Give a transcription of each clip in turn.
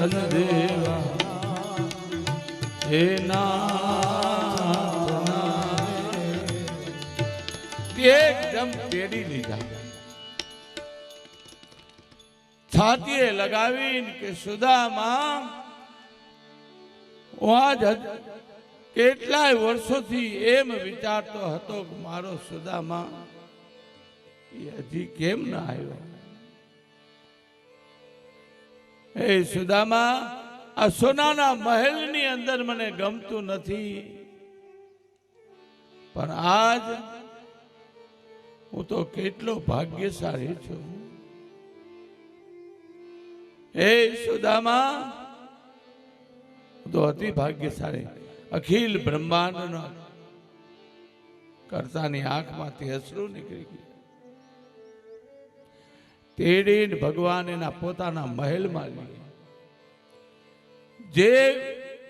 ધન દેવા હે એકદમ તેડી લીધા, છાતીએ લગાવીને કે સુદામા હું આજ કેટલાય વર્ષોથી એમ વિચારતો હતો કે મારો સુદામા હજી કેમ ના આવ્યો. હે સુદામા, આ સોનાના મહેલની અંદર મને ગમતું નથી, પણ આજ હું તો કેટલો ભાગ્યશાળી છું. હે સુદામા, હું તો અતિ ભાગ્યશાળી. અખિલ બ્રહ્માંડ કરતાની આંખમાંથી અશ્રુ નીકળી ગયા. તેડીને ભગવાન એના પોતાના મહેલમાં લઈ, જે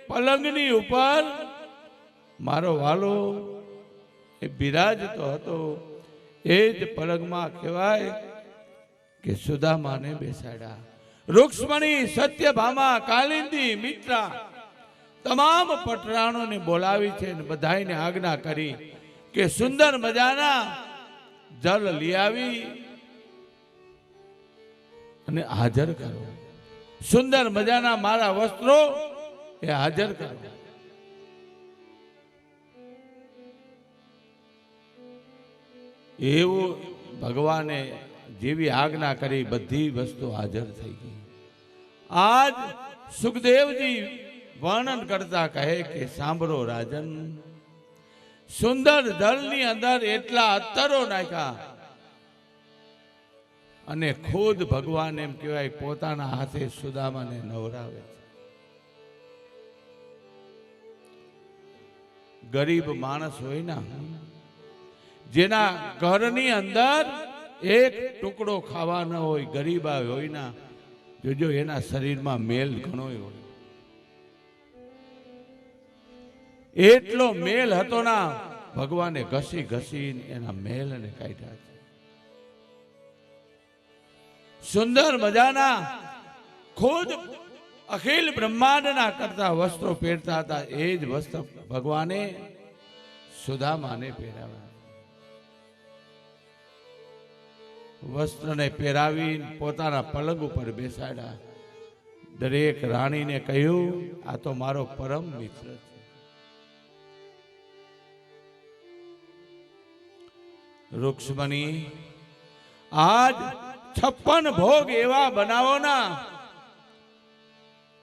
પલંગની ઉપર મારો વાલો એ બિરાજતો હતો, એ જ પલંગમાં કહેવાય કે સુદામાને બેસાડ્યા. રૂક્ષ્મણી, સત્યભામા, કાલિંદી, મિત્રા તમામ પટરાણોને બોલાવી છે, બધાને આજ્ઞા કરી કે સુંદર મજાના જલ લઈ આવી અને હાજર કરો. સુંદર મજાના મારા વસ્ત્રો એ હાજર કરો. એવું ભગવાને જેવી આજ્ઞા કરી બધી વસ્તુ હાજર થઈ ગઈ. આજ સુખદેવજી વર્ણન કરતા કહે કે સાંભળો રાજન, સુંદર જળની અંદર એટલા અત્તરો નાખ્યા અને ખુદ ભગવાન એમ કહેવાય પોતાના હાથે સુદામાને નવરાવે છે. ગરીબ માણસ હોય ના, જેના ઘરની અંદર એક ટુકડો ખાવા ન હોય, ગરીબ હોય ના, જોજો એના શરીરમાં મેલ ઘણો હોય. એટલો મેલ હતો ના, ભગવાને ઘસી ઘસીને એના મેલને કાઢ્યા છે. સુંદર મજાના ખુદ અખિલ બ્રહ્માંડના કરતા વસ્ત્રો પહેરતા હતા, એ જ વસ્ત્ર ભગવાને સુદામાને પહેરાવ્યા. વસ્ત્રને પહેરાવી પોતાના પલંગ ઉપર બેસાડ્યા. દરેક રાણીને કહ્યું, આ તો મારો પરમ મિત્ર છે. રૂક્ષ્મણી, આજ 56 ભોગ એવા બનાવો ના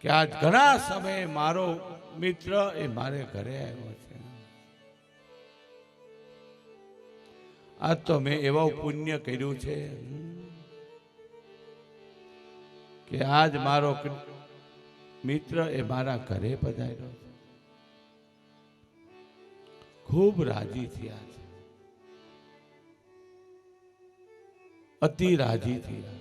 કે આજ ઘણા સમયે મારો મિત્ર એ મારે ઘરે આવ્યો છે. આજ તો મેં એવા પુણ્ય કર્યું છે કે આજ મારો મિત્ર એ મારા ઘરે પધાર્યો છે. ખૂબ રાજી થયા છે, અતિ રાજી થયા.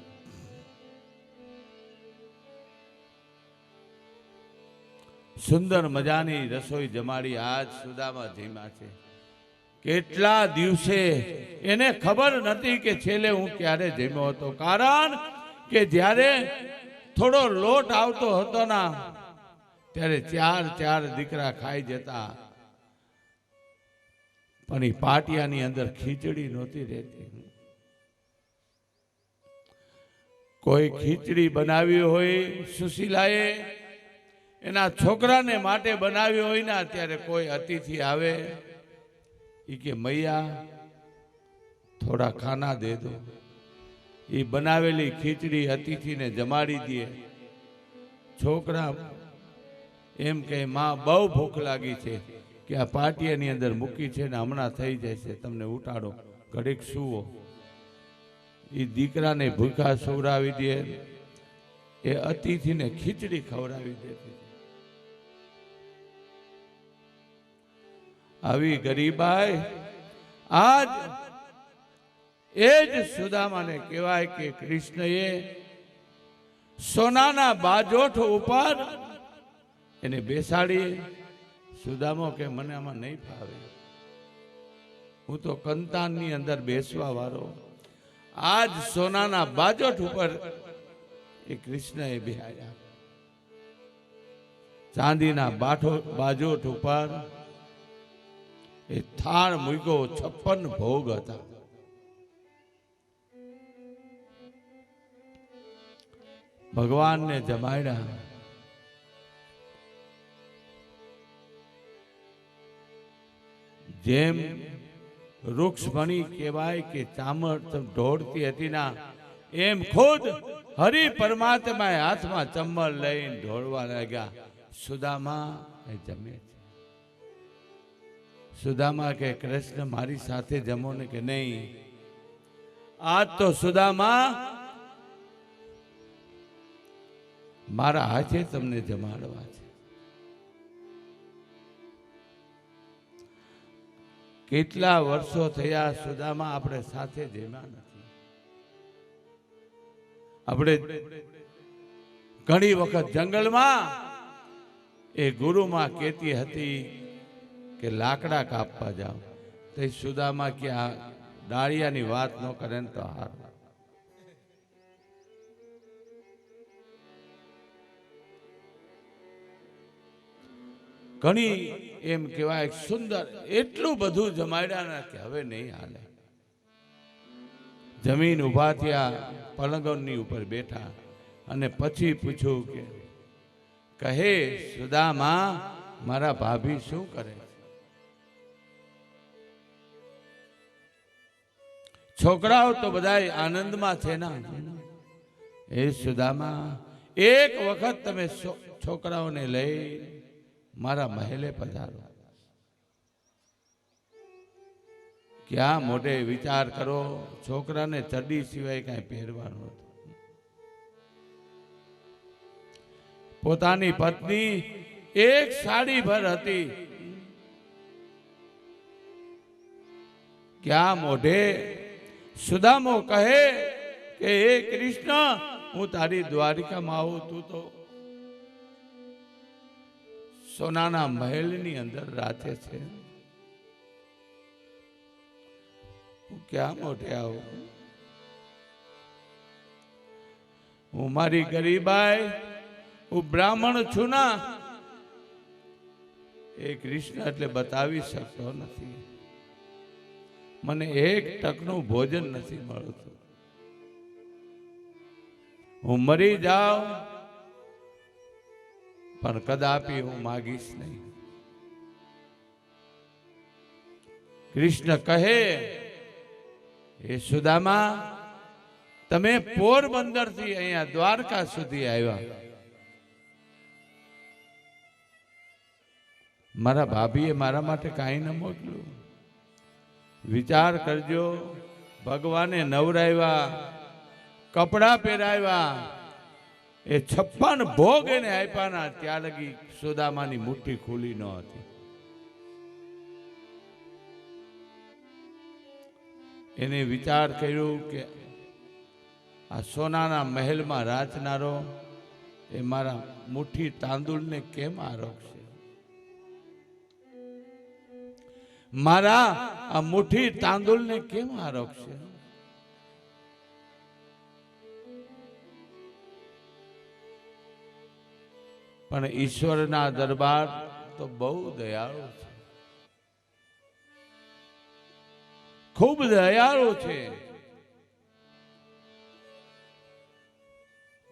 સુંદર મજાની રસોઈ જમાડી આજ સુદામા જમ્યા છે. કેટલા દિવસે એને ખબર નથી કે છેલ્લે હું ક્યારે જમ્યો હતો, કારણ કે જ્યારે થોડો લોટ આવતો હતો ના, ત્યારે 4 દીકરા ખાઈ જતા, પણ એ પાટિયાની અંદર ખીચડી નહોતી રહેતી. કોઈ ખીચડી બનાવી હોય સુશીલાએ એના છોકરાને માટે બનાવી હોય ને, ત્યારે કોઈ અતિથિ આવે, એ કે મૈયા થોડા ખાના દે દો. એ બનાવેલી ખીચડી અતિથિને જમાડી દે. છોકરા એમ કે માં બહુ ભૂખ લાગી છે, કે આ પાટિયાની અંદર મૂકી છે ને હમણાં થઈ જશે, તમને ઉઠાડો, ઘડીક સુવો. એ દીકરાને ભૂખા સુવડાવી દે, એ અતિથિને ખીચડી ખવડાવી દેતી. આવી ગરીબાઈ આજ એ જ સુદામાને કહેવાય કે કૃષ્ણએ સોનાના બાજોઠ ઉપર એને બેસાડી. સુદામો કે મને આમાં નહીં ફાવે, હું તો કંતાનની અંદર બેસવા વાળો. આજ સોનાના બાજોઠ ઉપર એ કૃષ્ણએ બેહાડ્યા. ચાંદીના બાજોઠ ઉપર એ થાળ મૂક્યો, 56 ભોગ હતા. ભગવાનને જમાડ્યા. જેમ વૃક્ષમણી કહેવાય કે ચામર ઢોળતી હતી ના, એમ ખુદ હરિ પરમાત્માએ હાથમાં ચમર લઈને ઢોળવા લાગ્યા. સુદામા એ જમે છે. સુદામા કે કૃષ્ણ મારી સાથે જમો ને કે નહીં. આજ તો સુદામા મારા હાથે તમને જમાડવા છે. કેટલા વર્ષો થયા સુદામા આપણે સાથે જમ્યા નથી. આપણે ઘણી વખત જંગલમાં એ ગુરુમાં કહેતી હતી કે લાકડા કાપવા જાઓ, તો સુદામા કે આ ડાળિયાની વાત ન કરે ને તો હાર. ઘણી એમ કહેવાય સુંદર, એટલું બધું જમાડ્યા ના કે હવે નહીં હાલે. જમીન ઉભા થયા, પલંગની ઉપર બેઠા અને પછી પૂછ્યું કે કહે સુદામા મારા ભાભી શું કરે? છોકરાઓ તો બધા આનંદમાં છે ના. એ સુદામા એક વખત તમે છોકરાઓને લઈ મારા મહેલે પધારો. ક્યાં મોઢે વિચાર કરો, છોકરાને ચડ્ડી સિવાય કઈ પહેરવાનું હતું. પોતાની પત્ની એક સાડી ભર હતી. ક્યાં મોઢે સુદામો કહે કે હે કૃષ્ણ, હું તારી દ્વારિકામાં આવું, તું તો સોનાના મહેલની અંદર રાખે છે. હું ક્યાં મોઢે આવું? હું મારી ગરીબાઈ, હું બ્રાહ્મણ છું ના. એ કૃષ્ણ એટલે બતાવી શકતો નથી. મને એક ટકનું ભોજન નથી મળતું. હું મરી જાઉં પણ કદાપી હું માગીશ નહીં. કૃષ્ણ કહે એ સુદામા તમે પોરબંદર થી અહીંયા દ્વારકા સુધી આવ્યા. મારા ભાભીએ મારા માટે કાંઈ ન મોકલ્યું. વિચાર કરજો, ભગવાને નવરાવ્યા, કપડા પહેરાવ્યા, એ 56 ભોગ એને આપ્યા ના, ત્યાં લગી સુદામાની મુઠ્ઠી ખુલી ન હતી. એને વિચાર કર્યું કે આ સોનાના મહેલમાં રાચનારો એ મારા મુઠ્ઠી તાંદુળને કેમ આરોગશે? મારા આ મુઠ્ઠી તાંદુળને કેમ આરોગશે? પણ ઈશ્વરના દરબાર તો બહુ દયાળુ છે, ખૂબ દયાળુ છે.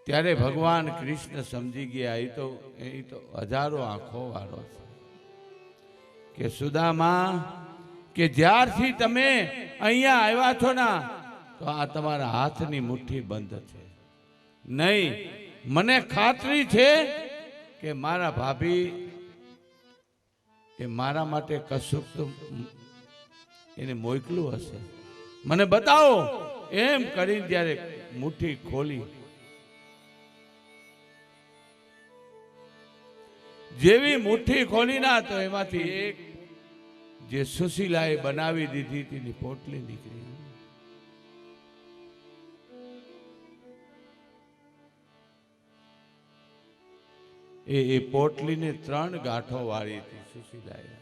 ત્યારે ભગવાન કૃષ્ણ સમજી ગયા, એ તો હજારો આંખો વાળો છે કે સુદામા કે જ્યારથી તમે અહીંયા આવ્યા છો ના, તો આ તમારા હાથની મુઠ્ઠી બંધ છે. નહીં, મને ખાતરી છે કે મારા ભાભી એ મારા માટે કશુંક તો એને મોકલું હશે, મને બતાવો. એમ કરી જ્યારે મુઠ્ઠી ખોલી, જેવી મુઠ્ઠી ખોલી ના, તો એમાંથી એક જે સુશીલાએ બનાવી દીધી તેની પોટલી નીકળી. એ પોટલીને 3 ગાંઠો વાળી હતી સુશીલાએ.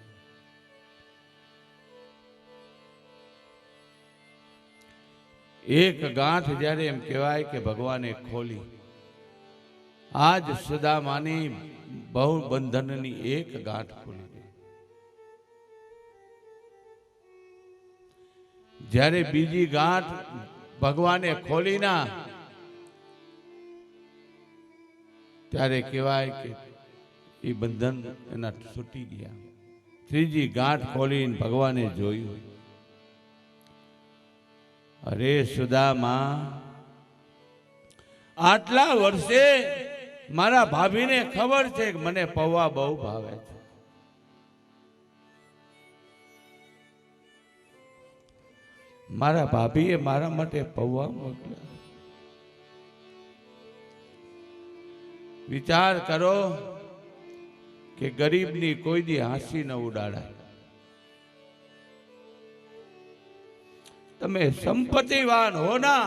એક ગાંઠ જ્યારે એમ કહેવાય કે ભગવાને ખોલી, આજ સુદામાની બહુ બંધનની એક ગાંઠ ખોલી દે. જ્યારે બીજી ગાંઠ ભગવાને ખોલી ના, ત્યારે કહેવાય કે એ બંધન એના છૂટી ગયા. ત્રીજી ગાંઠ ખોલીને ભગવાને જોયું, અરે સુદામા, આટલા વર્ષે મારા ભાભીને ખબર છે કે મને પૌવા બહુ ભાવે છે. મારા ભાભીએ મારા માટે પૌવા મોકલ્યા. વિચાર કરો કે ગરીબની કોઈ દી હાંસી ન ઉડાડાય. તમે સંપત્તિવાન હો ના,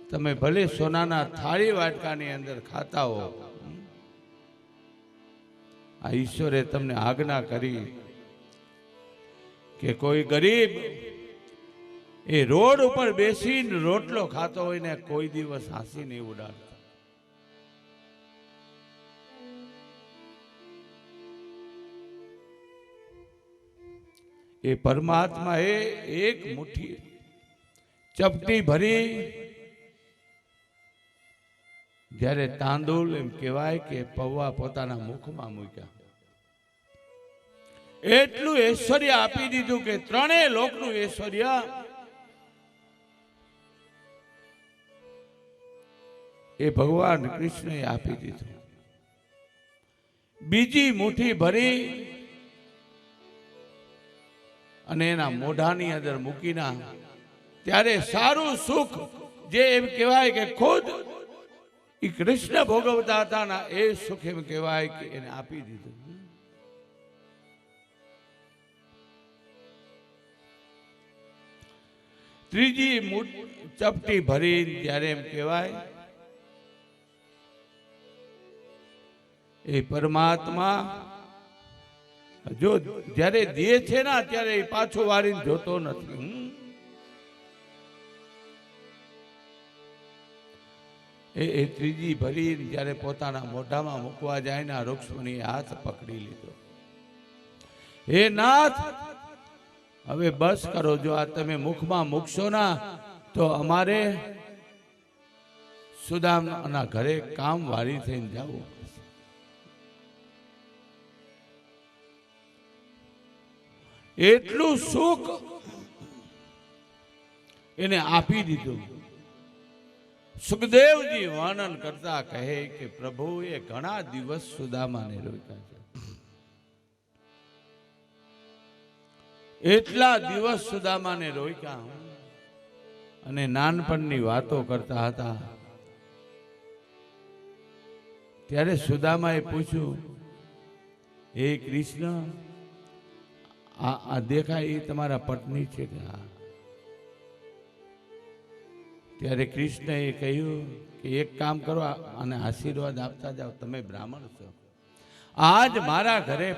તમે ભલે સોનાના થાળી વાટકાની અંદર ખાતા હો, આ ઈશ્વરે તમને આજ્ઞા કરી કે કોઈ ગરીબ એ રોડ ઉપર બેસીને રોટલો ખાતો હોય ને કોઈ દિવસ હાંસી નહીં ઉડાડતો. એ પરમાત્મા એ એક મુઠ્ઠી ચપટી ભરી, જ્યારે તાંદુલ એમ કહેવાય કે પૌવા પોતાના મુખમાં મૂક્યા, એટલું ઐશ્વર્ય આપી દીધું કે ત્રણેય લોકનું ઐશ્વર્ય એ ભગવાન કૃષ્ણએ આપી દીધું. બીજી મુઠ્ઠી ભરી અને એના મોઢાની અંદર મૂકીના, ત્યારે સારું સુખ જે એમ કહેવાય કે ખુદ એ કૃષ્ણ ભોગવતા હતા ના, એ સુખ એમ કહેવાય કે એને આપી દીધું. ત્રીજી ચપટી ભરી ત્યારે એમ કહેવાય એ પરમાત્મા જો જ્યારે દે છે ને ત્યારે એ પાછો વારીને જોતો નથી. એ ત્રીજી ભરી જ્યારે પોતાના મોઢામાં મૂકવા જાય ને, રૂક્ષ્મણી હાથ પકડી લીધો. હે નાથ, હવે બસ કરો, જો આ તમે મુખમાં મૂકશો ના તો અમારે સુદામાના ઘરે કામ વાળી થઈને જવું. એટલું સુખ એને આપી દીધું. સુખદેવજી વર્ણન કરતા કહે કે પ્રભુએ ઘણા દિવસ સુદામાને રોક્યા છે. એટલા દિવસ સુદામાને રોક્યા અને નાનપણની વાતો કરતા હતા. ત્યારે સુદામાએ પૂછ્યું, હે કૃષ્ણ, આ દેખાય એ તમારા પત્ની છે કે? હા. ત્યારે કૃષ્ણએ કહ્યું કે એક કામ કરો, અને આશીર્વાદ આપતા જાઓ, તમે બ્રાહ્મણ છો, આજ મારા ઘરે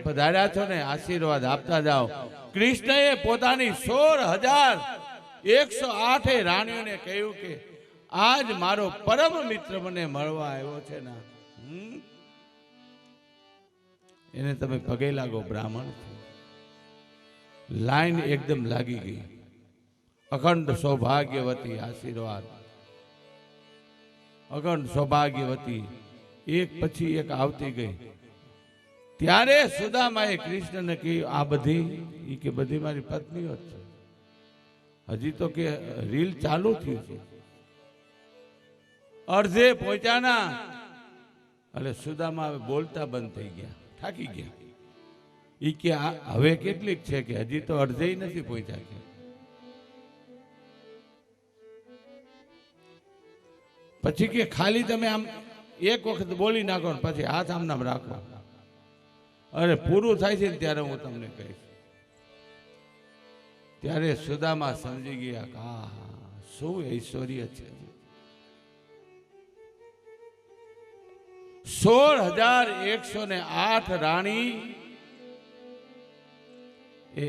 પધાર્યા છો ને, આશીર્વાદ આપતા જાઓ. કૃષ્ણએ પોતાની 16,108 રાણીઓને કહ્યું કે આજ મારો પરમ મિત્ર મને મળવા આવ્યો છે ને, એને તમે પગે લાગો, બ્રાહ્મણ છે. લાઈન એકદમ લાગી ગઈ. અખંડ સૌભાગ્યવતી આશીર્વાદ, અખંડ સૌભાગ્યવતી એક પછી એક આવતી ગઈ. ત્યારે સુદામાએ કૃષ્ણને કહ્યું, આ બધી કે બધી મારી પત્નીઓ જ છે, હજી તો કે રીલ ચાલુ થયું છે. અડધે પહોંચ્યાના એટલે સુદામા બોલતા બંધ થઈ ગયા, થાકી ગયા. ઈ કે હવે કેટલીક છે કે હજી તો અડધે નથી પહોંચ્યા કે. પછી કે ખાલી તમે આમ એક વખત બોલી નાખો ને પછી હાથ આમ નામ રાખો, અરે પૂરું થાય છે ને ત્યારે હું તમને કહીશ. ત્યારે સુદામા સમજી ગયા કે આ શું ઐશ્વર્ય છે. 16,108 રાણી એ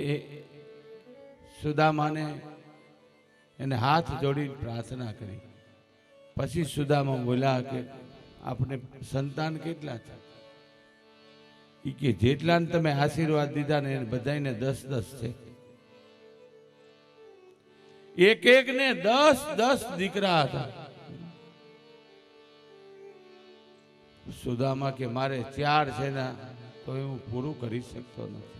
સુદામાને એને હાથ જોડી પ્રાર્થના કરી. પછી સુદામા બોલ્યા કે આપણે સંતાન કેટલા છે? ઈ કે જેટલાને તમે આશીર્વાદ દીધા ને બધાને 10-10 છે. એક એક ને 10-10 દીકરા હતા. સુદામા કે મારે 4 છે ને તો હું પૂરું કરી શકતો નથી.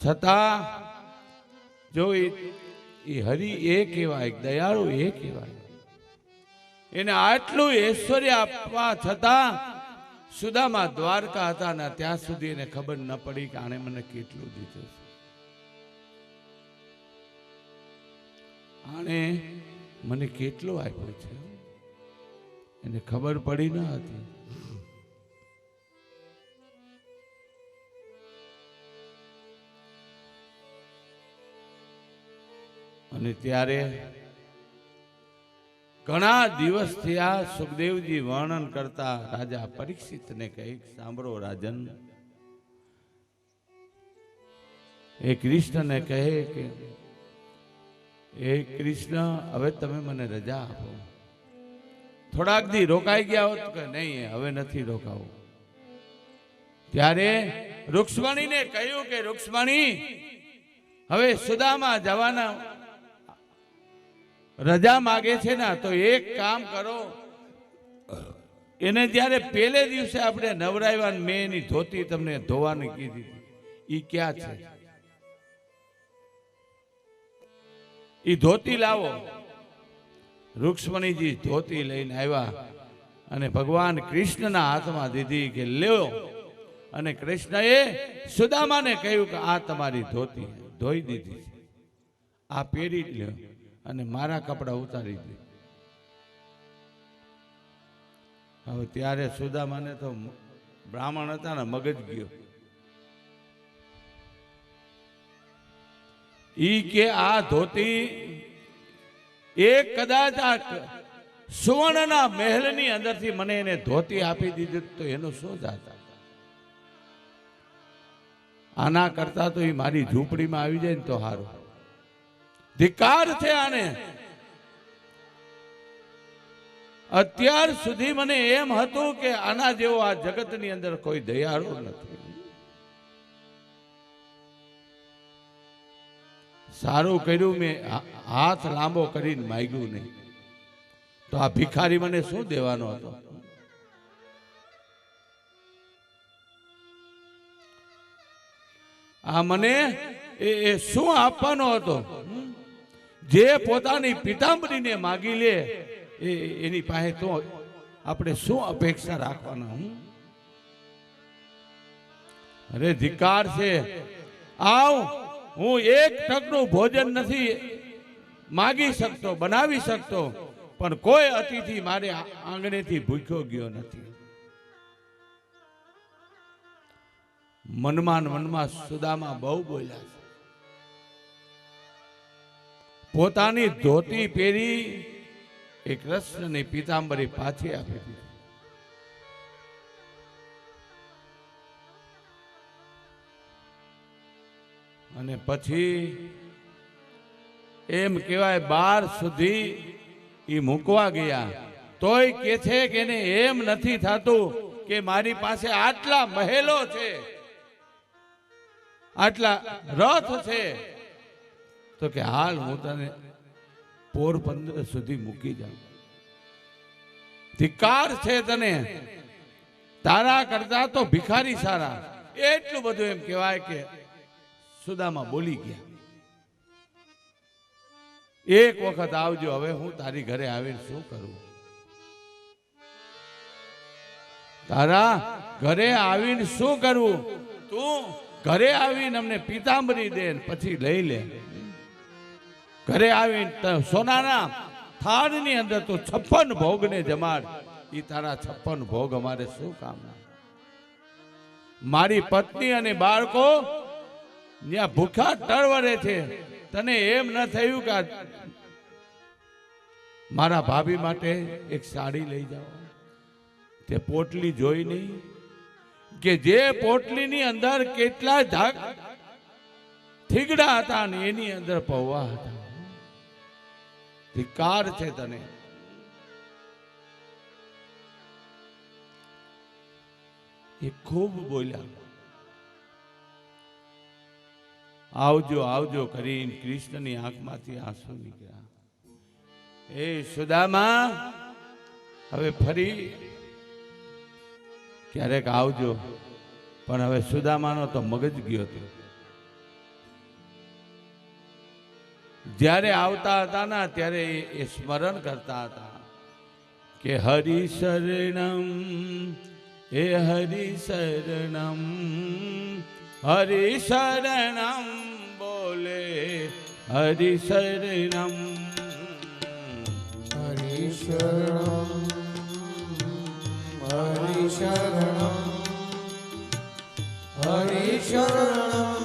છતાં જો એ હરિ એ કહેવાય, દયાળુ એ કહેવાય, એને આટલું ઐશ્વર્ય આપવા છતાં સુદામા દ્વારકા હતા ને ત્યાં સુધી એને ખબર ન પડી કે આણે મને કેટલું દીધું છે. આણે મને કેટલું આપ્યું છે એને ખબર પડી ન હતી. અને ત્યારે ઘણા દિવસ થયા. સુખદેવજી વર્ણન કરતા રાજા પરીક્ષિતને કહે, સાંભળો રાજન. એ કૃષ્ણને કહે કે એ કૃષ્ણ હવે તમે મને રજા આપો. થોડાક દી રોકાઈ ગયા હોત કે નહીં હવે નથી રોકાવું. ત્યારે રૂક્ષ્મણીને કહ્યું કે રૂક્ષ્મણી હવે સુદામા જવાના રજા માગે છે ને તો એક કામ કરો, એને જ્યારે પહેલે દિવસે આપણે નવરાવ્યા મેં એની ધોતી તમને ધોવાની કીધી ઈ ક્યાં છે? ઈ ધોતી લાવો. રૂક્ષ્મણીજી ધોતી લઈને આવ્યા અને ભગવાન કૃષ્ણના હાથમાં દીધી કે લ્યો. અને કૃષ્ણએ સુદામાને કહ્યું કે આ તમારી ધોતી ધોઈ દીધી છે, આ પહેરી લ્યો અને મારા કપડા ઉતારી દે. હવે ત્યારે સુદામાને તો બ્રાહ્મણ હતા ને મગજ ગયો. ઈ કે આ ધોતી એક કદાચ આ સુવર્ણના મહેલની અંદરથી મને એને ધોતી આપી દીધી તો એનો શું જાત? આના કરતા તો એ મારી ઝૂંપડીમાં આવી જાય ને તો સારું. ધિકાર છે આને. અત્યાર સુધી મને એમ હતું કે આના જેવો આ જગતની અંદર કોઈ દયાળુ નથી. સારું કર્યું મેં હાથ લાંબો કરીને માંગ્યું નહીં, તો આ ભિખારી મને શું દેવાનો હતો? આ મને એ શું આપવાનો હતો? જે પોતાની પિતાંબરીને માગી લે એની પાસે તો આપણે શું અપેક્ષા રાખવાના? અરે ધિકાર છે. આવ, હું એક ટકનું ભોજન નથી માગી શકતો, બનાવી શકતો, પણ કોઈ અતિથિ મારે આંગણેથી ભૂખ્યો ગયો નથી. મનમાં મનમાં સુદામા બહુ બોલ્યા છે. પોતાની ધોતી પહેરી એક કૃષ્ણની પીતાંબરી પાછી આપી દીધી. અને પછી એમ કહેવાય 12 સુધી એ મૂકવા ગયા તોય કે છે કે એને એમ નથી થતું કે મારી પાસે આટલા મહેલો છે, આટલા રથ છે, તો કે હાલ હું તને પોરબંદર સુધી મૂકી જાઉં. ધિકાર છે તને, તારા કરતા તો ભિખારી સારા. એટલું બધું એમ કહેવાય કે સુદામા બોલી ગયા. એક વખત આવજો, હવે હું તારી ઘરે આવીને શું કરું? તારા ઘરે આવીને શું કરવું? તું ઘરે આવીને અમને પીતાંબરી દે પછી લઈ લે. ઘરે આવીને સોનાના થાળની અંદર તું 56 ભોગને જમાડ. એ તારા 56 ભોગ અમારે શું કામના? મારી પત્ની અને બાળકો ત્યાં ભૂખા તળવરે છે. તને એમ ન થયું કે મારા ભાભી માટે એક સાડી લઈ જાઓ? તે પોટલી જોઈ નહીં કે જે પોટલીની અંદર કેટલા થીગડા હતા ને એની અંદર પૌવા હતા. ધિકાર છે તને. એ ખૂબ બોલ્યા. આવજો આવજો કરીને કૃષ્ણની આંખમાંથી આંસુ નીકળ્યા. એ સુદામા, હવે ફરી ક્યારેક આવજો. પણ હવે સુદામાનો તો મગજ ગયો હતો. જ્યારે આવતા હતા ને ત્યારે એ સ્મરણ કરતા હતા કે હરિ શરણમ, એ હરિ શરણમ, હરિ શરણમ બોલે, હરિ શરણમ, હરિ શરણમ, હરિ શરણમ, હરિ શરણમ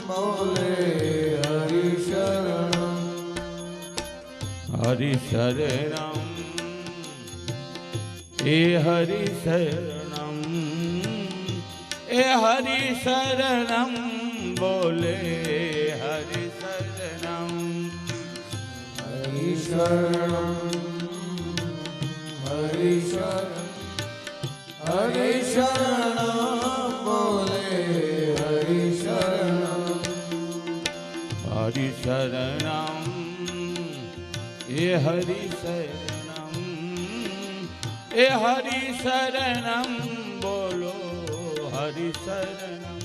બોલે, હરિ શરણમ, હરિ શરણમ, એ હરિ શરણમ, એ હરિ શરણમ બોલે, હરિ શરણમ, હરિ શરણમ, હરિ શરણમ, હરિ શરણમ બોલે, હરિ શરણમ, હરિ શરણમ, એ હરિ શરણમ, એ હરિ શરણમ બોલો, હરિ શરણમ,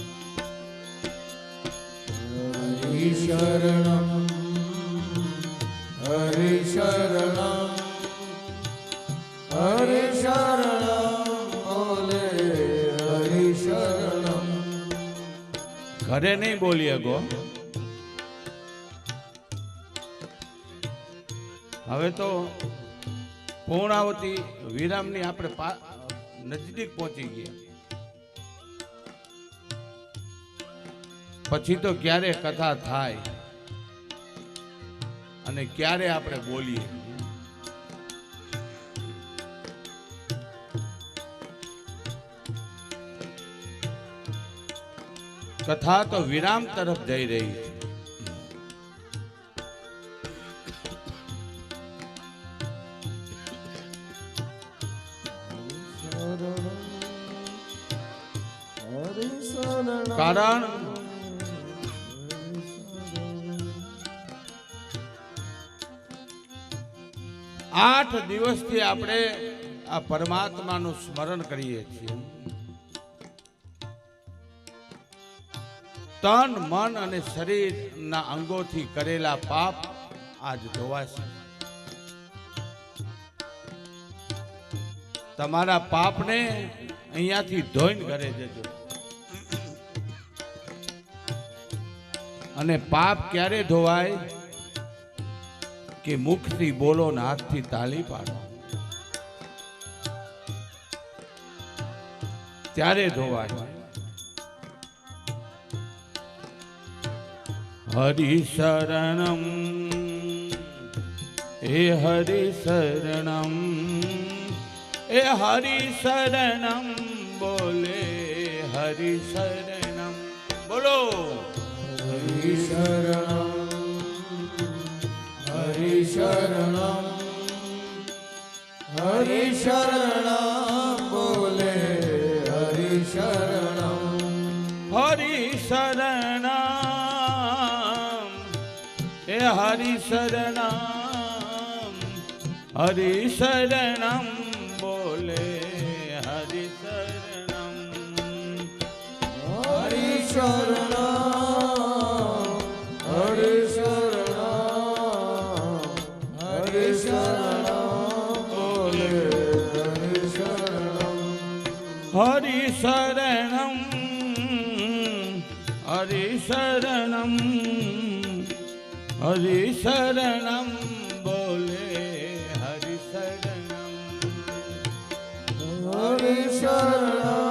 હરિ શરણમ, હરિ શરણમ, હરિ શરણમ બોલે, હરિ શરણમ. ઘરે નહીં બોલી શકો. હવે તો પૂર્ણાવતી વિરામની આપણે નજદીક પહોંચી ગયા. પછી તો ક્યારે કથા થાય અને ક્યારે આપણે બોલીએ. કથા તો વિરામ તરફ જઈ રહી છે. કારણ 8 દિવસથી આપણે આ પરમાત્માનું સ્મરણ કરીએ છીએ. તન, મન અને શરીરના અંગોથી કરેલા પાપ આજ ધોવાશે. તમારા પાપને અહીંયાથી ધોઈને ઘરે જજો. અને પાપ ક્યારે ધોવાય કે મુખથી બોલો ને હાથથી તાળી પાડો, ત્યારે ધોવાય. હરિ શરણમ, એ હરિ શરણમ, એ હરિ શરણમ બોલે, હરિ શરણમ બોલો. હરિ શરણમ, હરિ શરણમ, હરિ શરણમ બોલે, હરિ શરણમ, હરિ શરણમ, એ હરિ શરણમ, હરિ શરણમ બોલે, હરિ શરણમ, હરિ શરણમ, હરિ શરણમ, હરિ શરણમ બોલે, હરિ શરણમ, હરિ શરણમ, હરિ શરણમ, હરિ શરણમ બોલે, હરિ શરણમ, હરિ શરણમ,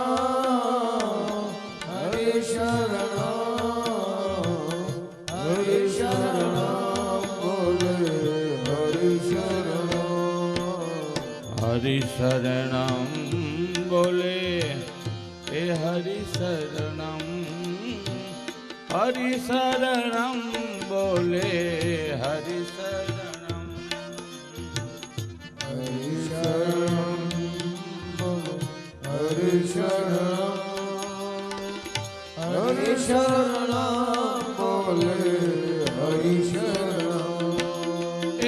હરિ શરણમ, હરિ શરણમ બોલે, હરિ શરણમ, હરિ શરણમ બોલે, એ હરિ શરણમ, હરિ શરણમ બોલે, હરિ શરણમ, હરિ શરણમ બોલો, હરિ શરણમ, શરણમ બોલે હરિ શરણમ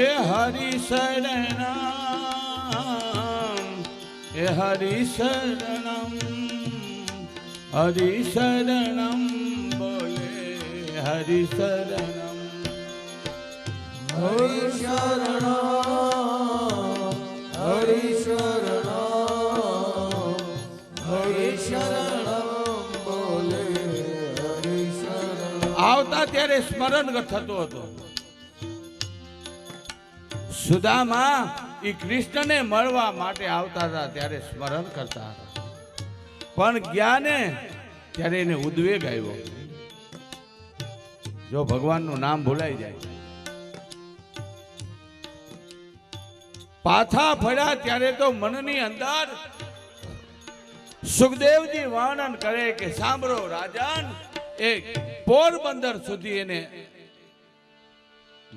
એ હરિ શરણમ એ હરિ શરણમ હરિ શરણમ બોલે હરિ શરણમ હરિ શરણમ હરિ શરણમ હરિ શરણમ બોલે હરિ શરણમ આવતા ત્યારે સ્મરણ થતું હતું. સુદામા એ કૃષ્ણને મળવા માટે આવતા હતા ત્યારે સ્મરણ કરતા હતા, પણ ગયા ને ત્યારે એને ઉદ્વેગ આવ્યો. જો ભગવાનનું નામ ભૂલાઈ જાય. પાછા ફર્યા ત્યારે તો મનની અંદર સુખદેવજી વર્ણન કરે કે સાંભળો રાજન, એક પોરબંદર સુધી એને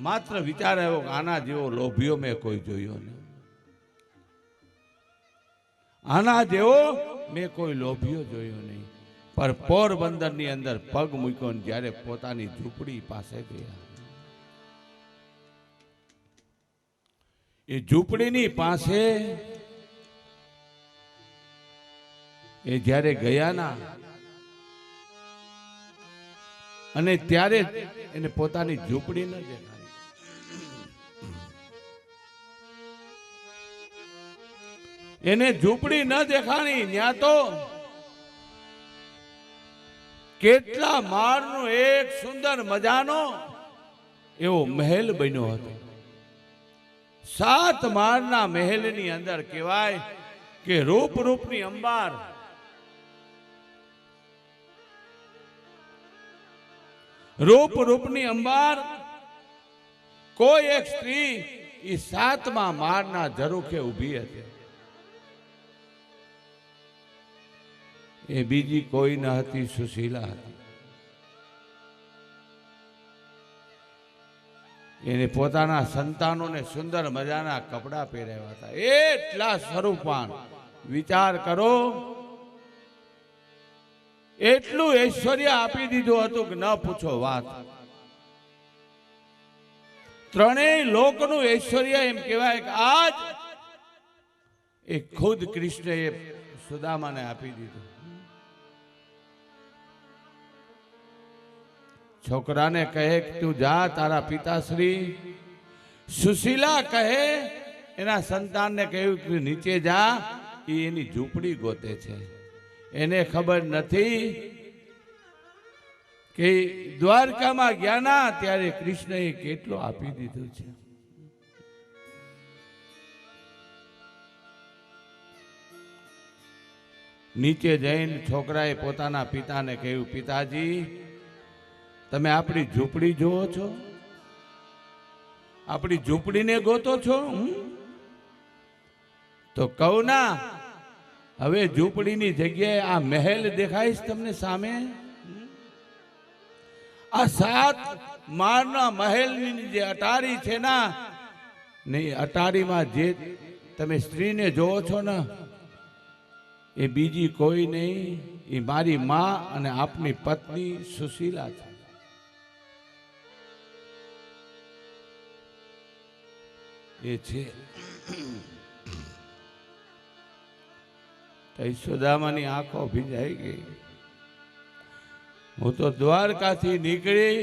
માત્ર વિચાર આવ્યો કે આના જેવો લોભિયો મેં કોઈ જોયો નહીં. આના જેવો મેં કોઈ લોભિયો જોયો નહીં. પર પોરબંદરની અંદર પગ મૂક્યો ને જ્યારે પોતાની ઝૂંપડી પાસે ગયા, એ ઝૂંપડીની પાસે એ જ્યારે ગયા ના, અને ત્યારે એને પોતાની ઝૂંપડી ન દેખાણી. એને ઝૂંપડી ન દેખાણી. ત્યાં તો કેટલા માળનો એક સુંદર મજાનો એવો મહેલ બન્યો હતો. 7 માળના મહેલની અંદર કહેવાય કે રૂપ રૂપની અંબાર, રૂપ રૂપની અંબાર. કોઈ એક સ્ત્રી એ 7મા માળના ઝરૂખે ઊભી હતી. એ બીજી કોઈ ન હતી, સુશીલા હતી. એને પોતાના સંતાનોને સુંદર મજાના કપડા પહેરાવ્યા હતા. એટલા સ્વરૂપવાન, વિચાર કરો, એટલું ઐશ્વર્ય આપી દીધું હતું કે ન પૂછો વાત. ત્રણેય લોકનું ઐશ્વર્ય એમ કહેવાય કે આજ એ ખુદ કૃષ્ણએ સુદામાને આપી દીધું. છોકરાને કહે કે તું જા, તારા પિતાશ્રી. સુશીલા કહે એના સંતાનને કહ્યું કે નીચે જા, એ એની ઝૂંપડી ગોતે છે. એને ખબર નથી કે દ્વારકામાં ગયા ના ત્યારે કૃષ્ણએ કેટલો આપી દીધું છે. નીચે જઈને છોકરાએ પોતાના પિતાને કહ્યું, પિતાજી તમે આપણી ઝૂંપડી જોવો છો? આપણી ઝૂંપડીને ગોતો છો? તો કહું ના, હવે ઝૂંપડીની જગ્યાએ આ મહેલ દેખાઈશ તમને સામે. આ 7 માળના મહેલની જે અટારી છે ના, નહીં અટારીમાં જે તમે સ્ત્રીને જોવો છો ને, એ બીજી કોઈ નહીં, એ મારી માં અને આપની પત્ની સુશીલા છે. એ છે સુદામાની આંખો ભીંજાઈ ગઈ. હું તો દ્વારકાથી નીકળી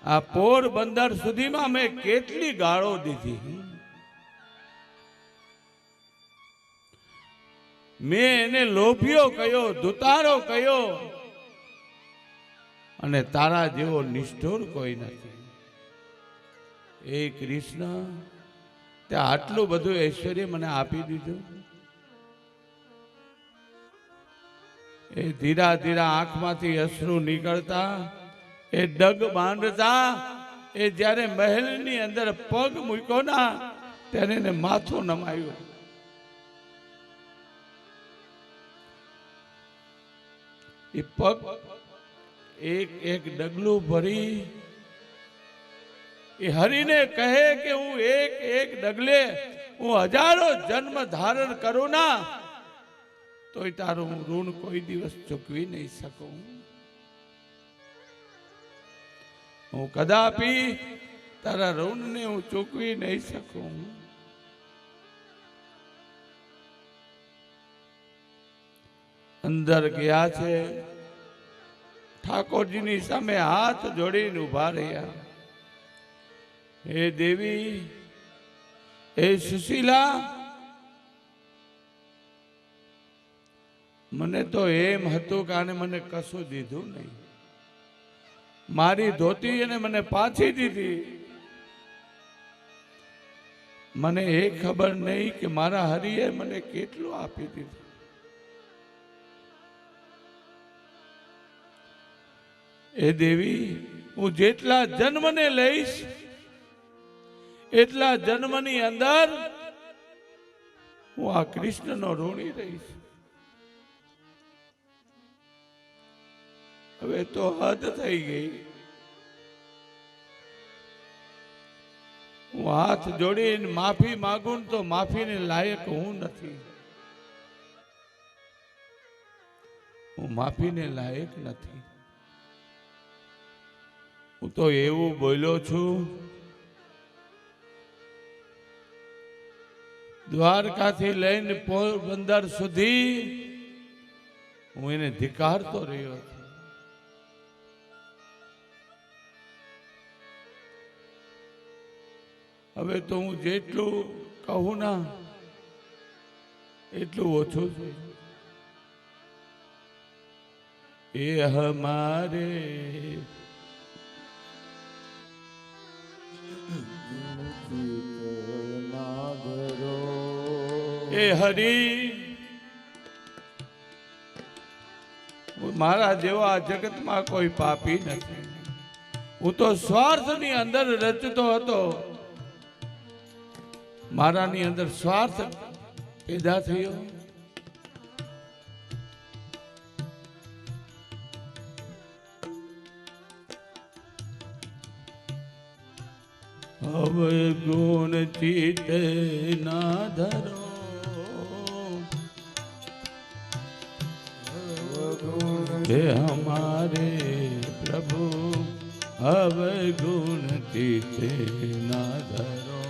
આ પોરબંદર સુધીમાં મેં કેટલી ગાળો દીધી. મેં એને લોભિયો કયો, દુતારો કયો, અને તારા જેવો નિષ્ઠુર કોઈ નથી. એ કૃષ્ણ, તે આટલું બધું ઐશ્વર્ય મને આપી દીધું. એ ધીરા ધીરા આંખમાંથી અશ્રુ નીકળતા, એ ડગ બાંધતા, એ જ્યારે મહેલની અંદર પગ મૂક્યો ના ત્યારે એને માથું નમાયું. એ પગ એક એક ડગલું ભરી એ હરિને કહે કે હું એક એક ડગલે હું 1000 જન્મ ધારણ કરું ના, તોય તારું હું ઋણ કોઈ દિવસ ચૂકવી નહીં શકું. હું કદાપી તારા ઋણને હું ચૂકવી નહીં શકું. અંદર ગયા છે, ઠાકોરજીની સામે હાથ જોડીને ઉભા રહ્યા. હે દેવી, હે સુશીલા, મને તો એમ હતું કે આને મને કશું દીધું નહીં. મારી ધોતી એને મને પાછી દીધી. મને એ ખબર નહીં કે મારા હરિએ મને કેટલું આપી દીધું. એ દેવી, હું જેટલા જન્મને લઈશ એટલા જન્મની અંદર હું આ કૃષ્ણનો ઋણી રહીશ. હવે તો હદ થઈ ગઈ. હું હાથ જોડીને માફી માંગુ તો માફીને લાયક હું નથી. હું માફીને લાયક નથી. હું તો એવું બોલ્યો છું, દ્વારકાથી લઈને પોરબંદર સુધી હું એને ધિક્કારતો રહ્યો છું. હવે તો હું જેટલું કહું ના એટલું ઓછું છે. એ હમારે એ હરી, મારા જેવા જગતમાં કોઈ પાપી નથી. હું તો સ્વાર્થની અંદર રચતો હતો. મારાની અંદર સ્વાર્થ પેદા થયો. હવે ગુણ ચિત્ત ના ધરો, હે હમારે પ્રભુ હવે ગુણ ચિત્ત ના ધરો.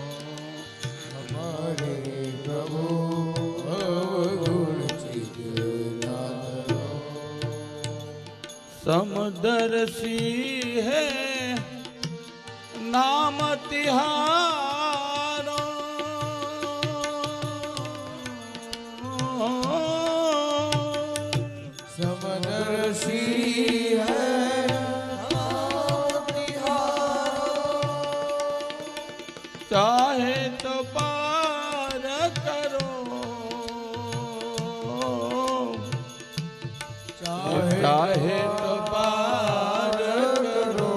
હમારે પ્રભુ હવે ગુણ ચિત્ત ના ધરો. समदर्शी है नाम तिहारो, समदर्शी है नाम तिहारो. चाहे तो पार करो, चाहे तो पार करो.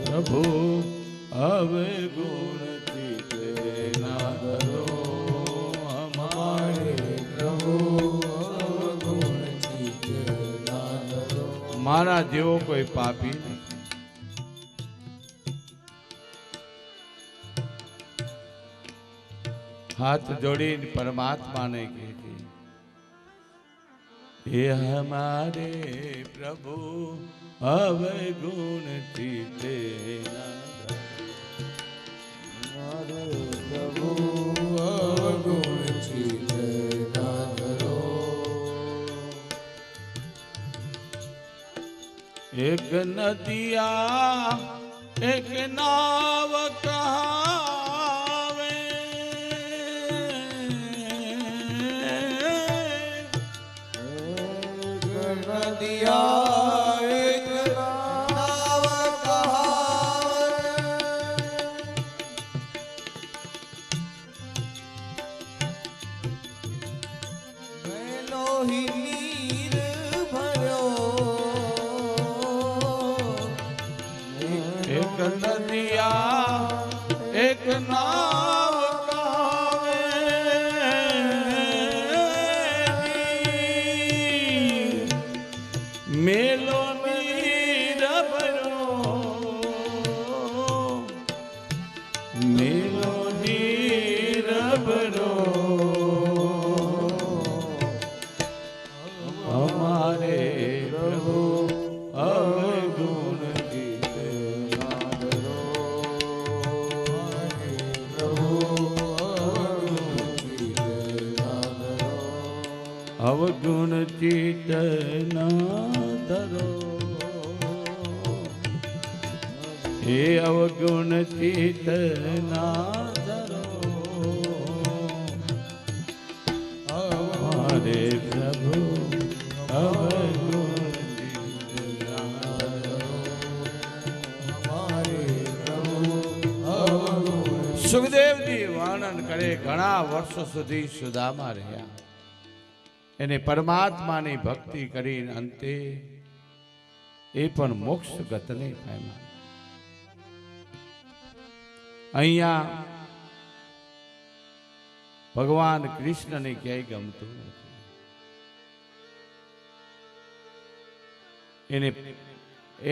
प्रभु હવે ગુણ ચિત્ત ના ધરો. હમારે પ્રભુ ગુણ ચિત્ત ના ધરો. મારા જેવો કોઈ પાપી નથી. हाथ जोड़ी परमात्मा ने कही, हे हमारे प्रभु अब गुण चीते हमारे प्रभु अब गुण चीत ना धरो. एक नदिया एक नाव कहावे, नदिया एक नाव कहावे. मेलो ही नीर भरो. एक नदिया एक नाव कहावे, मेलो नीर भरो, मेलो नीर भरो. ધરો હે અવગુણ ચિત્ત ના ધરો હરે પ્રભુ અવગુણ ચિત્ત ના ધરો હરે પ્રભુ અવગુણ. સુખદેવજી વર્ણન કરે ઘણા વર્ષો સુધી સુદામા રહ્યા. એને પરમાત્માની ભક્તિ કરીને અંતે એ પણ મોક્ષ ગતને પામ્યા. અહીંયા ભગવાન કૃષ્ણને ક્યાંય ગમતું નથી. એને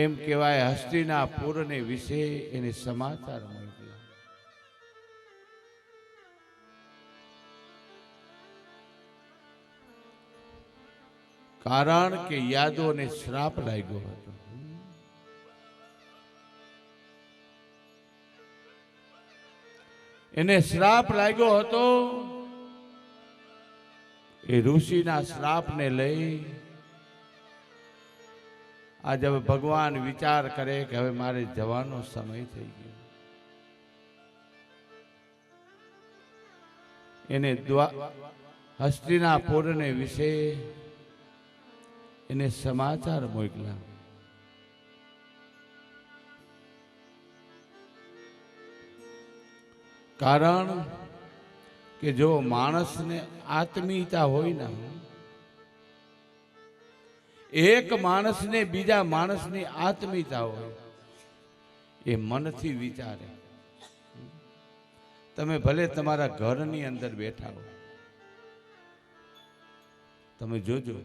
એમ કહેવાય હસ્તિનાપુરને વિશે એને સમાચાર મોકલ્યા. કારણ કે યાદવને શ્રાપ લાગ્યો હતો. એને શ્રાપ લાગ્યો હતો. એ ઋષિના શ્રાપને લઈ આજે હવે ભગવાન વિચાર કરે કે હવે મારે જવાનો સમય થઈ ગયો. એને હસ્તિનાપુરને વિશે એને સમાચાર મોકલ્યા. કારણ કે જો માણસને આત્મીયતા હોય ને, એક માણસને બીજા માણસની આત્મીયતા હોય, એ મનથી વિચારે. તમે ભલે તમારા ઘરની અંદર બેઠા હો, તમે જોજો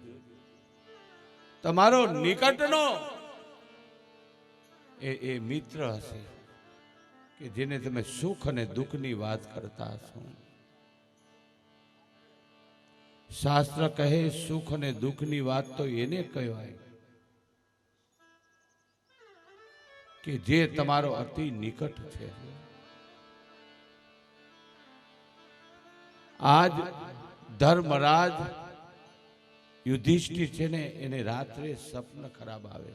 તમારો નિકટનો એ મિત્ર હશે કે જેને તમે સુખ અને દુઃખની વાત કરતા હશો. શાસ્ત્ર કહે સુખ અને દુઃખની વાત તો એને કહેવાય કે જે તમારો અતિ નિકટ છે. આજ ધર્મરાજ યુધિષ્ઠિર છે ને, એને રાત્રે સ્વપ્ન ખરાબ આવે.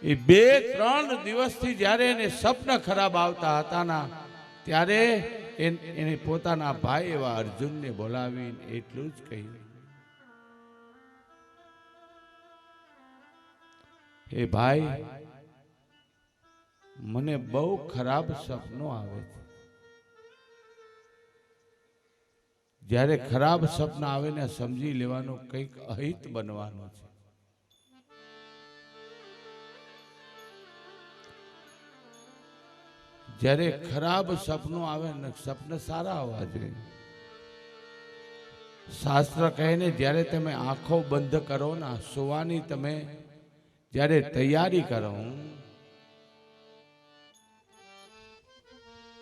એ 2-3 દિવસથી જ્યારે એને સ્વપ્ન ખરાબ આવતા હતા ના, ત્યારે એને પોતાના ભાઈ એવા અર્જુનને બોલાવીને એટલું જ કહ્યું, હે ભાઈ, મને બહુ ખરાબ સપનો આવે છે. જ્યારે ખરાબ સપના આવે ને સમજી લેવાનું કંઈક અહિત બનવાનું છે. જ્યારે ખરાબ સપનું આવે ને, સપન સારા આવવા જોઈએ. શાસ્ત્ર કહે ને, જ્યારે તમે આંખો બંધ કરો ને, સુવાની તમે જ્યારે તૈયારી કરો,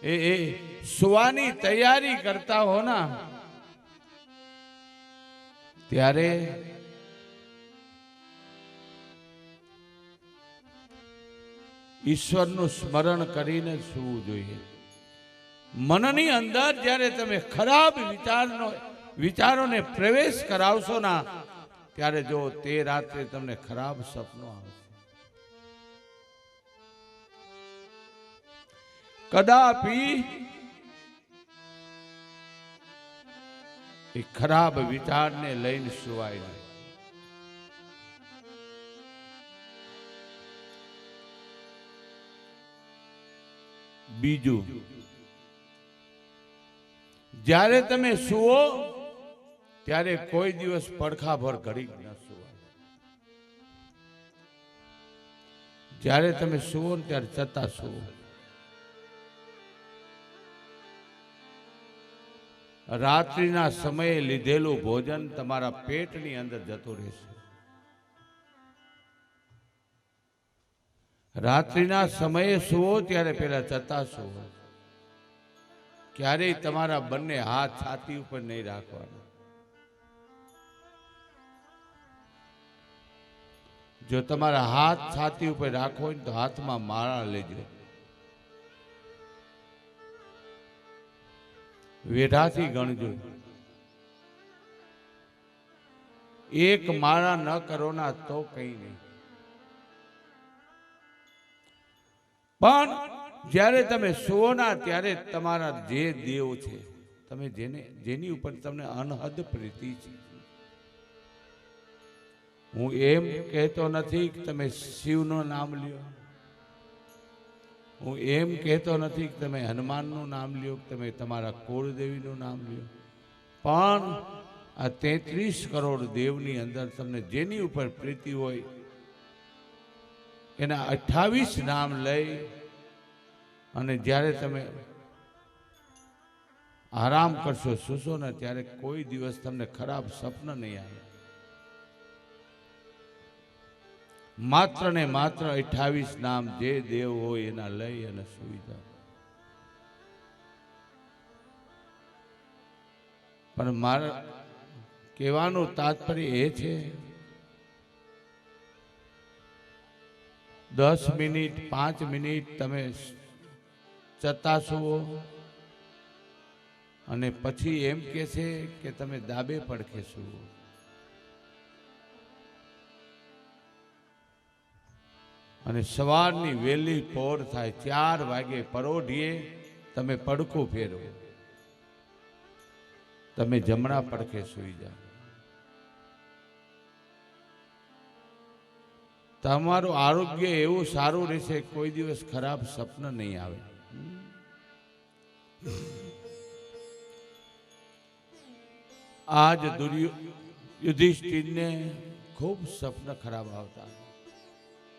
એ સુવાની તૈયારી કરતા હો ના, ત્યારે ઈશ્વરનું સ્મરણ કરીને સૂવું જોઈએ. મનની અંદર જ્યારે તમે ખરાબ વિચારોને પ્રવેશ કરાવશો ના, ત્યારે જો તે રાત્રે તમને ખરાબ સપનો આવશે. કદાપી એ ખરાબ વિચારને લઈને સુવાય નહીં. બીજું, જ્યારે તમે સુવો ત્યારે કોઈ દિવસ પડખાભર ઘડી ન સુવાય. જ્યારે તમે સુવો ને ત્યારે છતાં સુવો. રાત્રિના સમયે લીધેલું ભોજન તમારા પેટની અંદર જતું રહેશે. રાત્રિના સમયે સુવો ત્યારે પેલા છતાં સુવો. ક્યારેય તમારા બંને હાથ છાતી ઉપર નહીં રાખવાના. જો તમારા હાથ છાતી ઉપર રાખવો હોય તો હાથમાં માળા લેજો. વેઢાથી ગણજો. એક માળા ન કરો ના તો કઈ નહીં. પણ જ્યારે તમે સુવો ના ત્યારે તમારા જે દેવ છે, તમે જેની ઉપર તમને અનહદ પ્રીતિ છે, હું એમ કહેતો નથી કે તમે શિવનું નામ લ્યો, હું એમ કહેતો નથી કે તમે હનુમાનનું નામ લ્યો, કે તમે તમારા કુળદેવીનું નામ લ્યો, પણ આ 33 કરોડ દેવની અંદર તમને જેની ઉપર પ્રીતિ હોય એના 28 નામ લઈ અને જ્યારે તમે આરામ કરશો, સુશો ને, ત્યારે કોઈ દિવસ તમને ખરાબ સ્વપ્ન નહીં આવે. માત્ર ને માત્ર 28 નામ જે દેવ હોય એના લઈ અને સુઈ જાઓ. પણ મારા કહેવાનું તાત્પર્ય એ છે, 10 મિનિટ 5 મિનિટ તમે ચતાસુઓ અને પછી એમ કે છે કે તમે દાબે પડખે સુવો. અને સવારની વહેલી પોર થાય 4 વાગે પરોઢીએ તમે પડખું ફેરવો, તમે જમણા પડખે સૂઈ જાઓ. તમારું આરોગ્ય એવું સારું રહેશે, કોઈ દિવસ ખરાબ સ્વપ્ન નહીં આવે. આજ યુધિષ્ઠિરને ખૂબ સ્વપ્ન ખરાબ આવતા.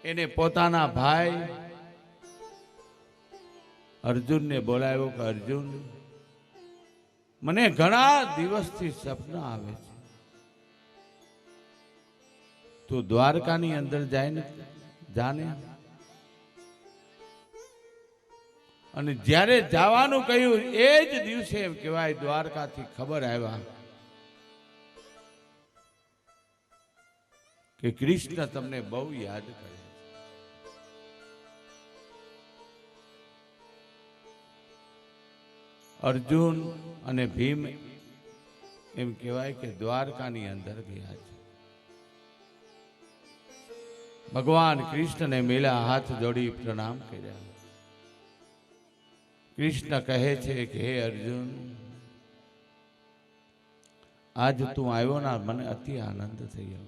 એને પોતાના ભાઈ અર્જુનને બોલાવ્યો કે અર્જુન, મને ઘણા દિવસથી સ્વપ્ન આવે છે, તું દ્વારકાની અંદર જાને. અને જ્યારે જવાનું કહ્યું એ જ દિવસે એમ કહેવાય દ્વારકાથી ખબર આવ્યા કે કૃષ્ણ તમને બહુ યાદ કરે. અર્જુન અને ભીમ એમ કહેવાય કે દ્વારકાની અંદર ગયા છે. ભગવાન કૃષ્ણને મેલા હાથ જોડી પ્રણામ કર્યા. કૃષ્ણ કહે છે કે હે અર્જુન, આજ તું આવ્યો ના, મને અતિ આનંદ થયો.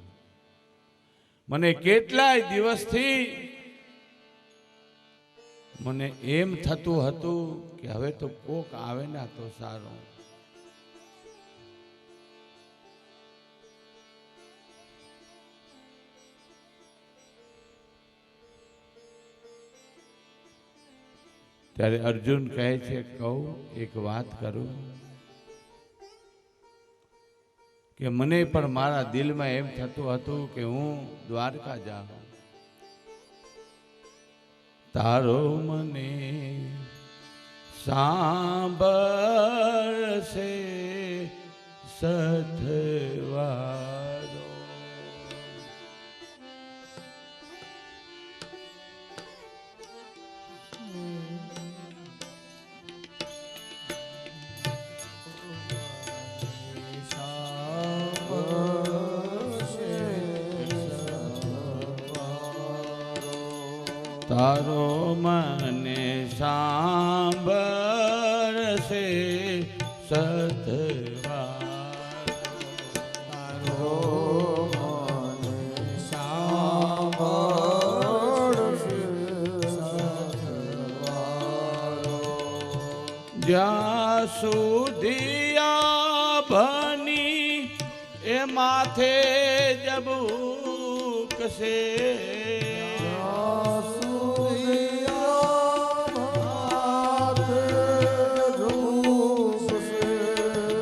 મને કેટલાય દિવસથી મને એમ થતું હતું કે હવે તો કોક આવે ના તો સારું. ત્યારે અર્જુન કહે છે, કહું એક વાત કરું કે મને પણ મારા દિલમાં એમ થતું હતું કે હું દ્વારકા જાઉં. તારો મને સાંભળશે સથવારો. તારો મને સાંભળશે સતવારો. જ્યાં સુધી આ ભની એ માથે જબુકશે,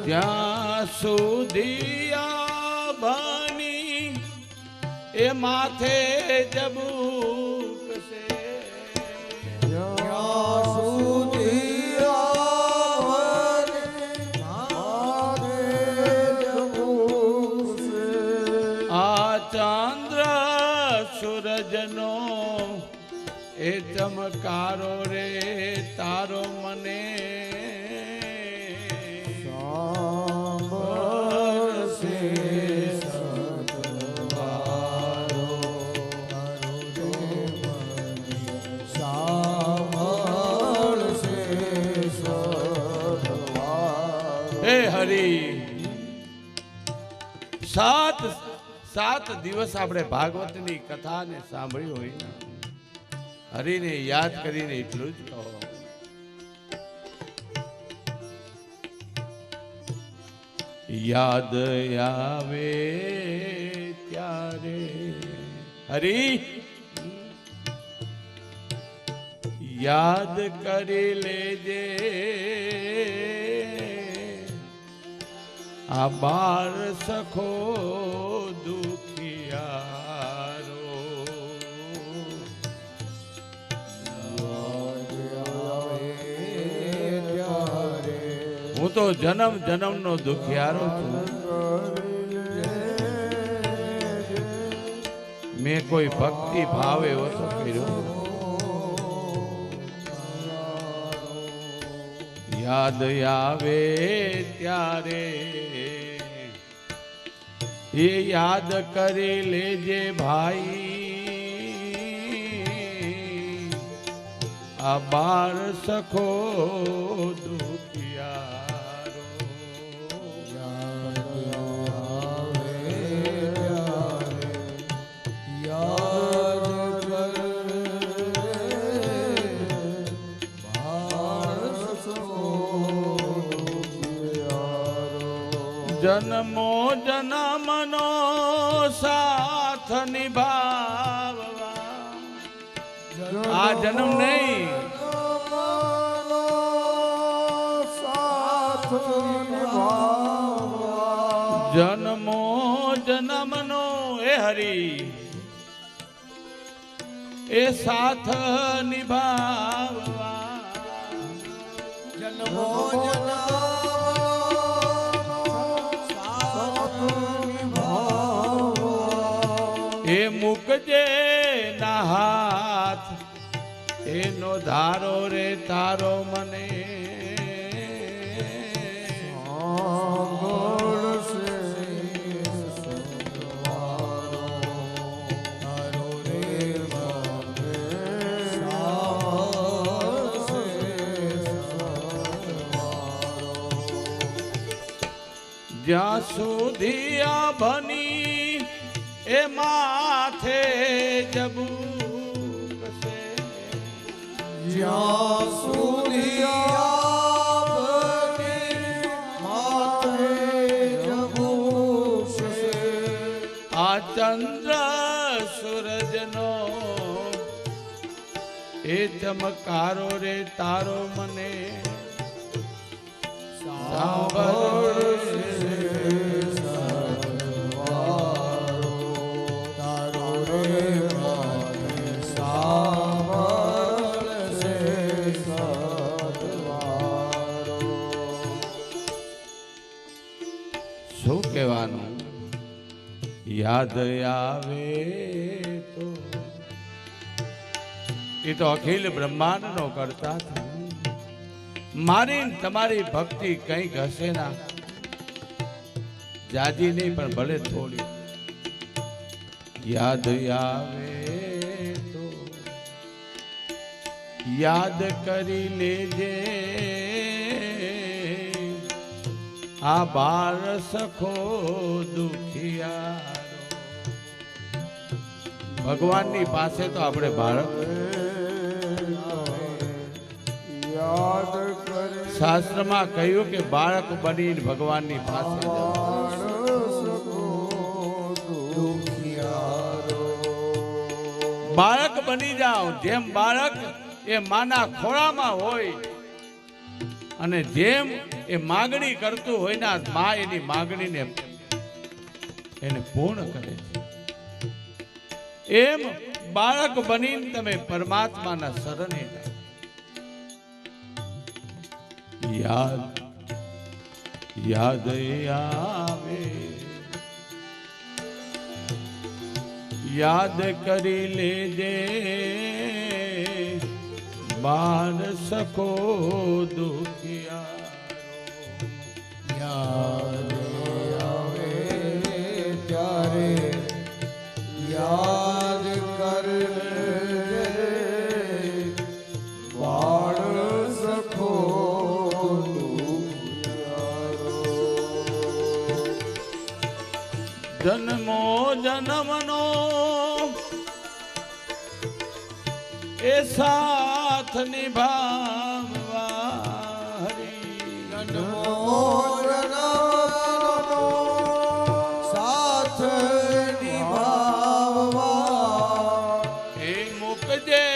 જ્યાં સુધી આ ભની એ માથે જબુકશે, સૂરજનો એ ચમકારો રે તારો મને સાંભળશે સતવારો. સાત દિવસ આપણે ભાગવતની કથાને સાંભળી હોય ને, હરિને યાદ કરીને એટલું જ કહો. યાદ આવે ત્યારે હરી યાદ કરી લેજે, આ બાર સખો દુખિયારો. હું તો જન્મ જન્મનો દુખિયારો છું. મેં કોઈ ભક્તિ ભાવ એવો તો કર્યો. યાદ આવે ત્યારે એ યાદ કરી લેજે ભાઈ, આ બાર સખો દુખિયારો. જન્મો જન્મનો સાથ નિભાવવા, આ જન્મ નહીં, જન્મો જન્મનો એ હરી એ સાથ નિભાવવા. જન્મો એ મૂકજે ના હાથ, એનો ધારો રે તારો મને. જ્યાં સુધી આ ભની એ માથે જબૂ કશે, જ્યાં સુધી આપની માથે જબૂ છે, આ ચંદ્ર સૂરજનો એ ચમકારો રે તારો મને. સાંભળ શું કહેવાનું? યાદ આવે તો એ તો અખિલ બ્રહ્માંડનો કરતા છે. મારી તમારી ભક્તિ કંઈક હશે ના, જાજી નહીં પણ ભલે થોડી. યાદ આવે તો યાદ કરી લેજે, આ બાર સખો દુખિયારો. ભગવાનની પાસે તો આપણે બાળક, શાસ્ત્રમાં કહ્યું કે બાળક બનીને ભગવાનની પાસે બાળક બની જાઓ. જેમ બાળક એ માના ખોળામાં હોય અને જેમ એ માગણી કરતું હોય ને, મા એની માગણીને એને પૂર્ણ કરે છે, એમ બાળક બનીને તમે પરમાત્માના શરણે જાઓ. યાદ આવે, યાદ કરી લેજે, બાર સખો દુખિયારો. યાદ આવે ત્યારે યાદ કર બાળ સખો દુખિયારો. જન્મો જન્મનો એ સાથ નિભાવવા હરી જન્મો જન્મનો સાથ નિભાવવા એ મુકજે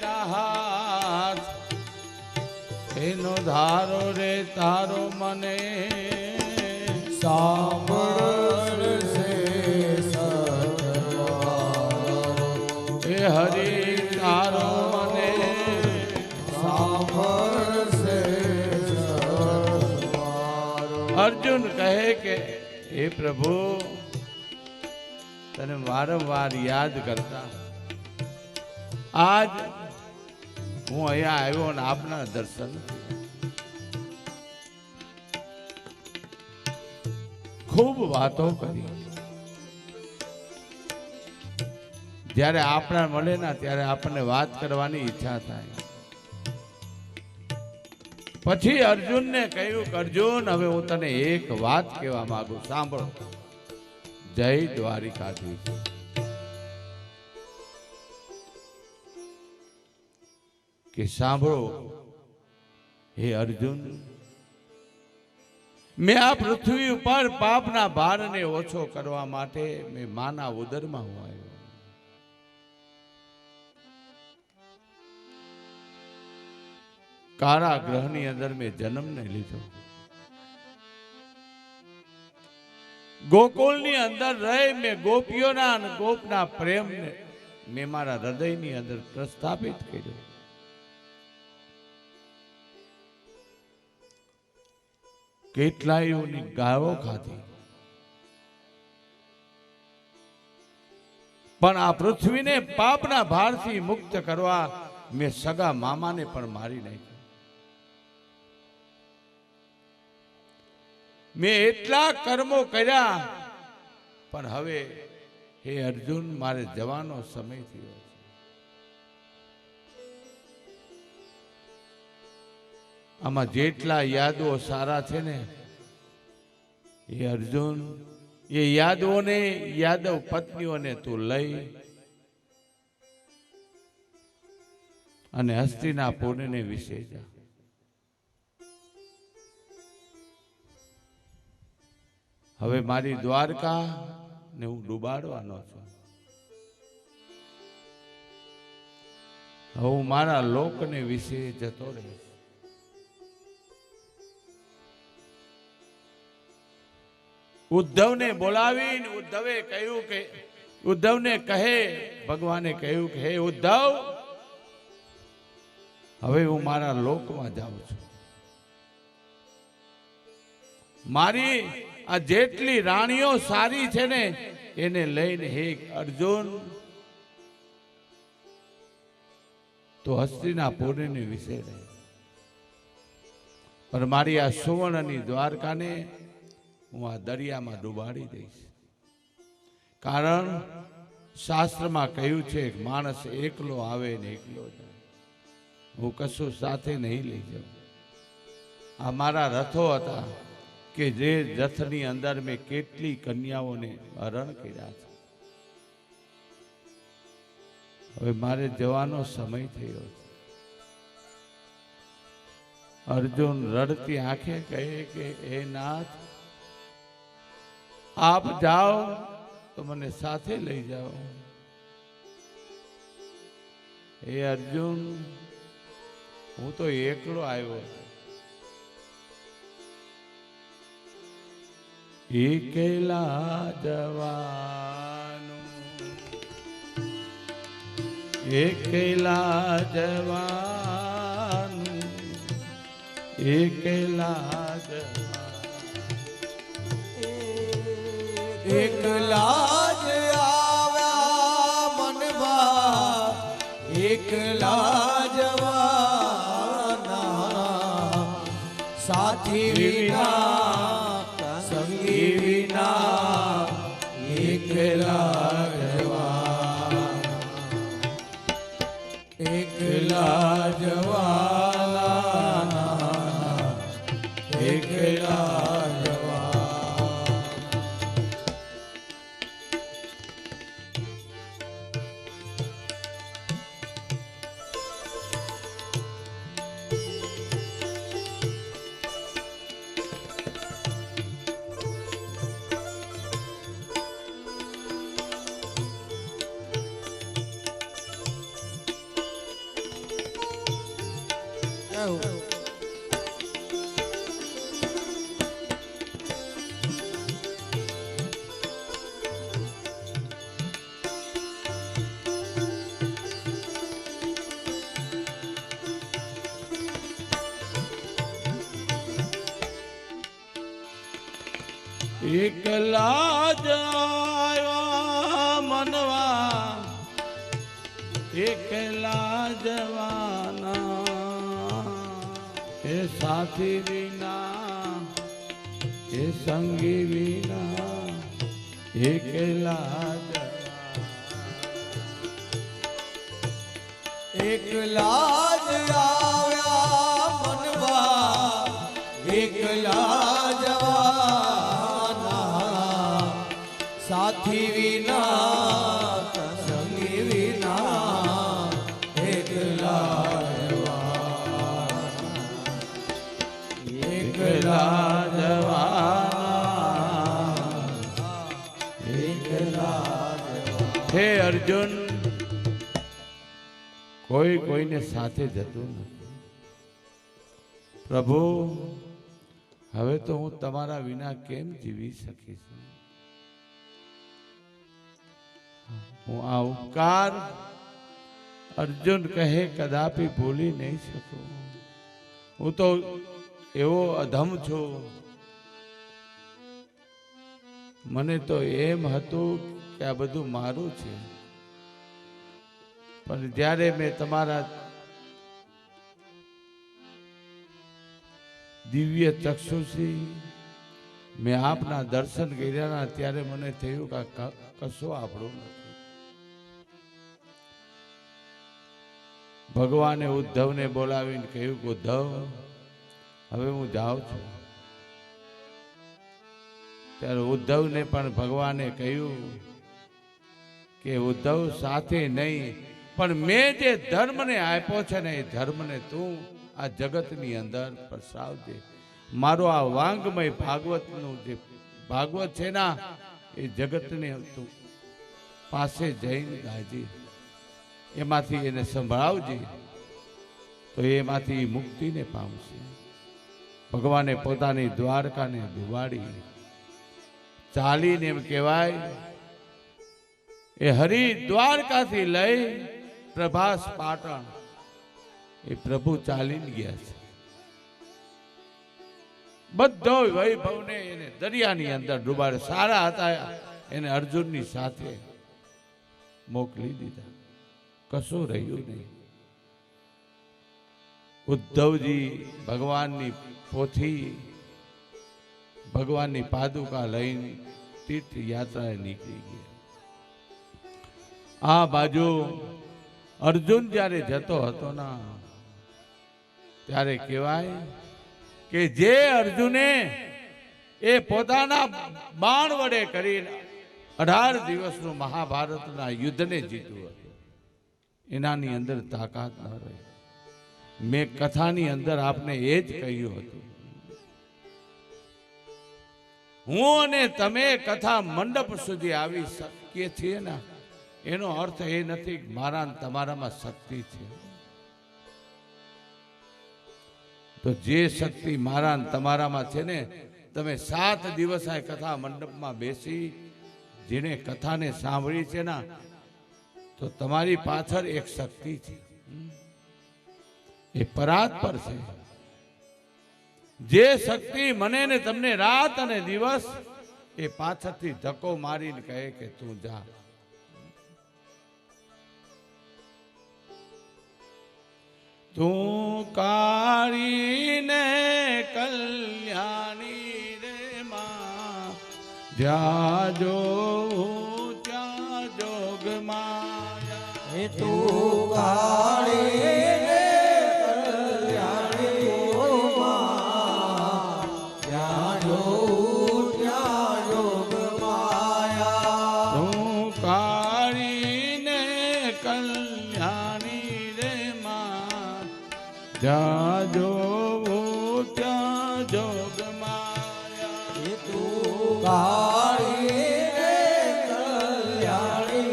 ના હાથ એનો ધારો રે તારો મને સાંભળશે સતવારો એ હરી તારો મને સાંભળશે સતવારો અર્જુન કહે કે હે પ્રભુ તને વારંવાર યાદ કરતા આજ હું અહીંયા આવ્યો અને આપના દર્શન ખૂબ વાતો કરી જ્યારે આપણા મળે ના ત્યારે આપણને વાત કરવાની ઈચ્છા થાય પછી અર્જુનને કહ્યું કે અર્જુન હવે હું તને એક વાત કહેવા માંગુ સાંભળો જય દ્વારિકાધીશ કે સાંભળો હે અર્જુન મેં આ પૃથ્વી ઉપર પાપના ભારને ઓછો કરવા માટે મેં માના ઉદરમાં હું આવ્યો કારાગૃહની અંદર મેં જન્મને લીધો ગોકુળની અંદર રહી મેં ગોપીઓના અને ગોપના પ્રેમને મેં મારા હૃદયની અંદર પ્રસ્થાપિત કર્યો કેટલાયોની ગાળો ખાધી પણ આ પૃથ્વીને પાપના ભારથી મુક્ત કરવા મેં સગા મામાને પણ મારી નાખ્યો મેં એટલા કર્મો કર્યા પણ હવે હે અર્જુન મારે જવાનો સમય થયો છે આમાં જેટલા યાદો સારા છે ને એ અર્જુન એ યાદોને યાદવ પત્નીઓને તું લઈ અને હસ્તિનાપુરને વિશે જા હવે મારી દ્વારકા ને હું ડૂબાડવાનો છું હું મારા લોકને વિશે જતો રહીશ ઉદ્ધવને બોલાવીને ઉદ્ધવે કહ્યું કે ઉદ્ધવને કહે ભગવાને કહ્યું કે હે ઉદ્ધવ હવે હું મારા લોકમાં જાઉં છું મારી આ જેટલી રાણીઓ સારી છે ને એને લઈને હે અર્જુન તો હસ્તિનાપુરની વિશે રહે પણ મારી આ સુવર્ણની દ્વારકાને હું આ દરિયામાં ડૂબાડી દઈશ કારણ શાસ્ત્રમાં કહ્યું છે કે માણસ એકલો આવે ને એકલો જાય હું કશું સાથે નહીં લઈ જાઉં આ મારા રથો હતા કે જે રથની અંદર મેં કેટલી કન્યાઓને હરણ કર્યા છે હવે મારે જવાનો સમય થયો છે અર્જુન રડતી આંખે કહે કે હે નાથ આપ જાઓ તો મને સાથે લઈ જાઓ હે અર્જુન હું તો એકલો આવ્યો એકલા જવાનું એકલા જવાનું એકલા એકલા જ આવ્યા મનવા એકલા જવાના સાથી વિના સંગી વિના એકલા જવાના એકલા જવાના એકલા એકલા જ આવ્યા મનવા એકલા જવાના એ સાથી વિના એ સંગી વિના એકલા એકલા જ આવ્યા મનવા એકલા જવાના સાથી વિના સંગી વિના એકલા જવાના એકલા જવાના હે અર્જુન કોઈ કોઈને સાથે જતું નથી પ્રભુ હવે તો હું તમારા વિના કેમ જીવી શકીશ હું આ ઉપકાર અર્જુન કહે કદાપી ભૂલી નહીં શકું હું તો એવો અધમ છું મને તો એમ હતું કે આ બધું મારું છે પણ જ્યારે મેં તમારા દિવ્ય ચક્ષુથી મેં આપના દર્શન કર્યા ત્યારે મને થયું કે કશું આપણું નથી ભગવાને ઉદ્ધવને બોલાવીને કહ્યું કે ઉદ્ધવ હવે હું જાઉં છું ત્યારે ઉદ્ધવને પણ ભગવાને કહ્યું કે ઉદ્ધવ સાથે નહીં પણ મેં જે ધર્મને આપ્યો છે ને એ ધર્મને તું આ જગતની અંદર પ્રસરાવજે મારો આ વાંગમય ભાગવતનું જે ભાગવત છે ને એ જગતને તું પાસે જઈને ગાજે એમાંથી એને સંભળાવજે તો એમાંથી મુક્તિને પામશે ભગવાને પોતાની દ્વારકાને ડુબાડી ચાલીને એમ કહેવાય એ હરિ દ્વારકાથી લઈ પ્રભાસ પાટણ એ પ્રભુ ચાલીને ગયા છે બધો વૈભવને એને દરિયાની અંદર ડૂબાડે સારા હતા એને અર્જુનની સાથે મોકલી દીધા કશું રહ્યું નહીં ઉદ્ધવજી ભગવાનની પોથી ભગવાનની પાદુકા લઈને તીર્થ યાત્રાએ નીકળી ગયા આ બાજુ અર્જુન જ્યારે જતો હતો ના ત્યારે કહેવાય કે જે અર્જુને એ પોતાના બાણ વડે કરી 18 દિવસનું મહાભારતના યુદ્ધને જીત્યું હતું એનાની અંદર તાકાત ન રહી મેં કથાની અંદર આપને એ જ કહ્યું હતું હું અને તમે કથા મંડપ સુધી આવી શકીએ છીએ ને એનો અર્થ એ નથી કે મારા તમારામાં શક્તિ છે તો જે શક્તિ મારા તમારામાં છે ને તમે 7 દિવસ આ કથા મંડપમાં બેસી જેને કથાને સાંભળી છે ને તો તમારી પાછળ એક શક્તિ છે એ પરાત્પર છે જે શક્તિ મને ને તમને રાત અને દિવસ એ પાછળથી ધક્કો મારીને કહે કે તું જા તું કાળીને કલ્યાણી રે માં જ્યાં જોઉં ત્યાં જોગ માયા તું કાળીને કલ્યાણી માં જ્યાં જોઉં ત્યાં જોગ માયા તું કાળીને કલ્યાણી રે માં જ્યાં જોઉં ત્યાં જોગ માયા તું કાળીને કલ્યાણી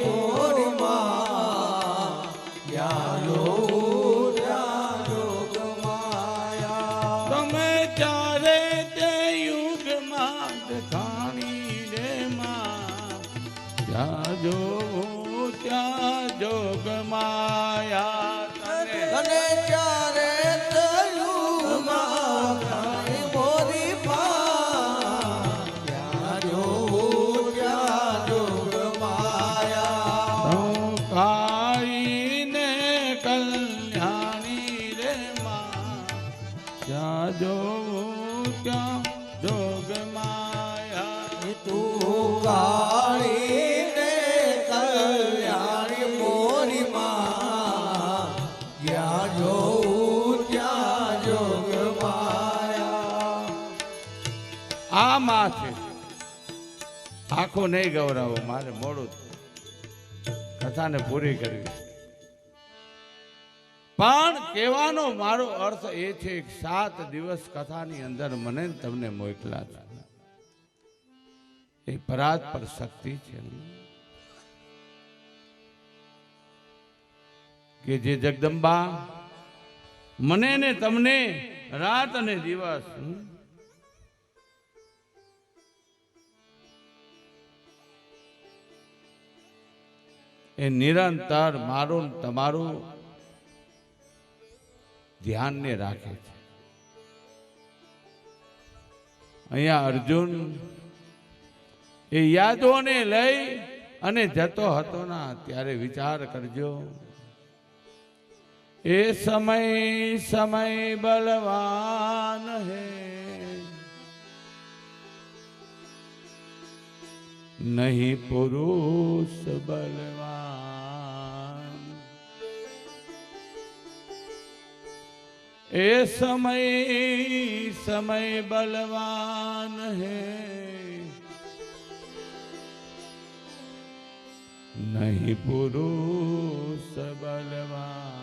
માં જ્યાં જોઉં ત્યાં જોગ માયા તમે ચારે તે યુગમાં ખાણી રે માં જ્યાં જોઉં ત્યાં જોગ માયા તને ચારે તયુમાં મોરી પા જ્યાં જો આખો નહીં ગૌરાવો, મારે મોડું કથાને પૂરી કરવી. પણ કહેવાનો મારો અર્થ એ છે કે 7 દિવસ કથાની અંદર મને ને તમને મોકલા છે. એ પરાત પર શક્તિ છે કે જે જગદંબા મને ને તમને રાત અને દિવસ એ નિરંતર મારું ને તમારું ધ્યાનને રાખે છે. અહીંયા અર્જુન એ યાદોને લઈ અને જતો હતો ના, ત્યારે વિચાર કરજો. એ સમય બલવાન હે, નહીં પુરુષ બલવાન. એ સમય બલવાન હે, નહીં પુરુષ બલવાન.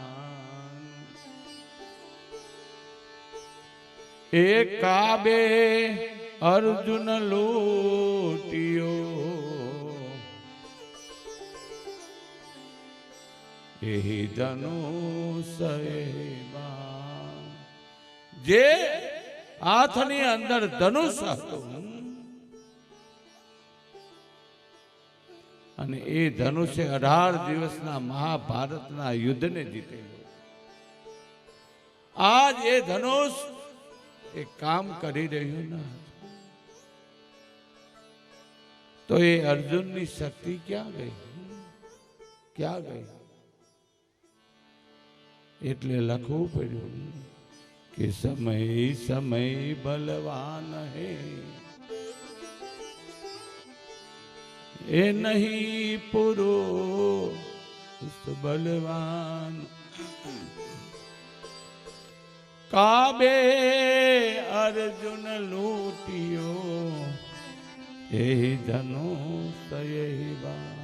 એ કાબે અર્જુન લૂટ્યો, એ ધનુષ જે હાથની અંદર ધનુષ હતું અને એ ધનુષે 18 દિવસના મહાભારતના યુદ્ધને જીતેલું. આજ એ ધનુષ એ કામ કરી રહ્યું ના, તો એ અર્જુનની શક્તિ ક્યાં ગઈ, ક્યાં ગઈ? એટલે લખવું પડ્યું કે સમય બલવાન હે, એ નહીં પુરુષ બલવાન. કાબે અર્જુન લૂટ્યો, એ ધનુષ એવા.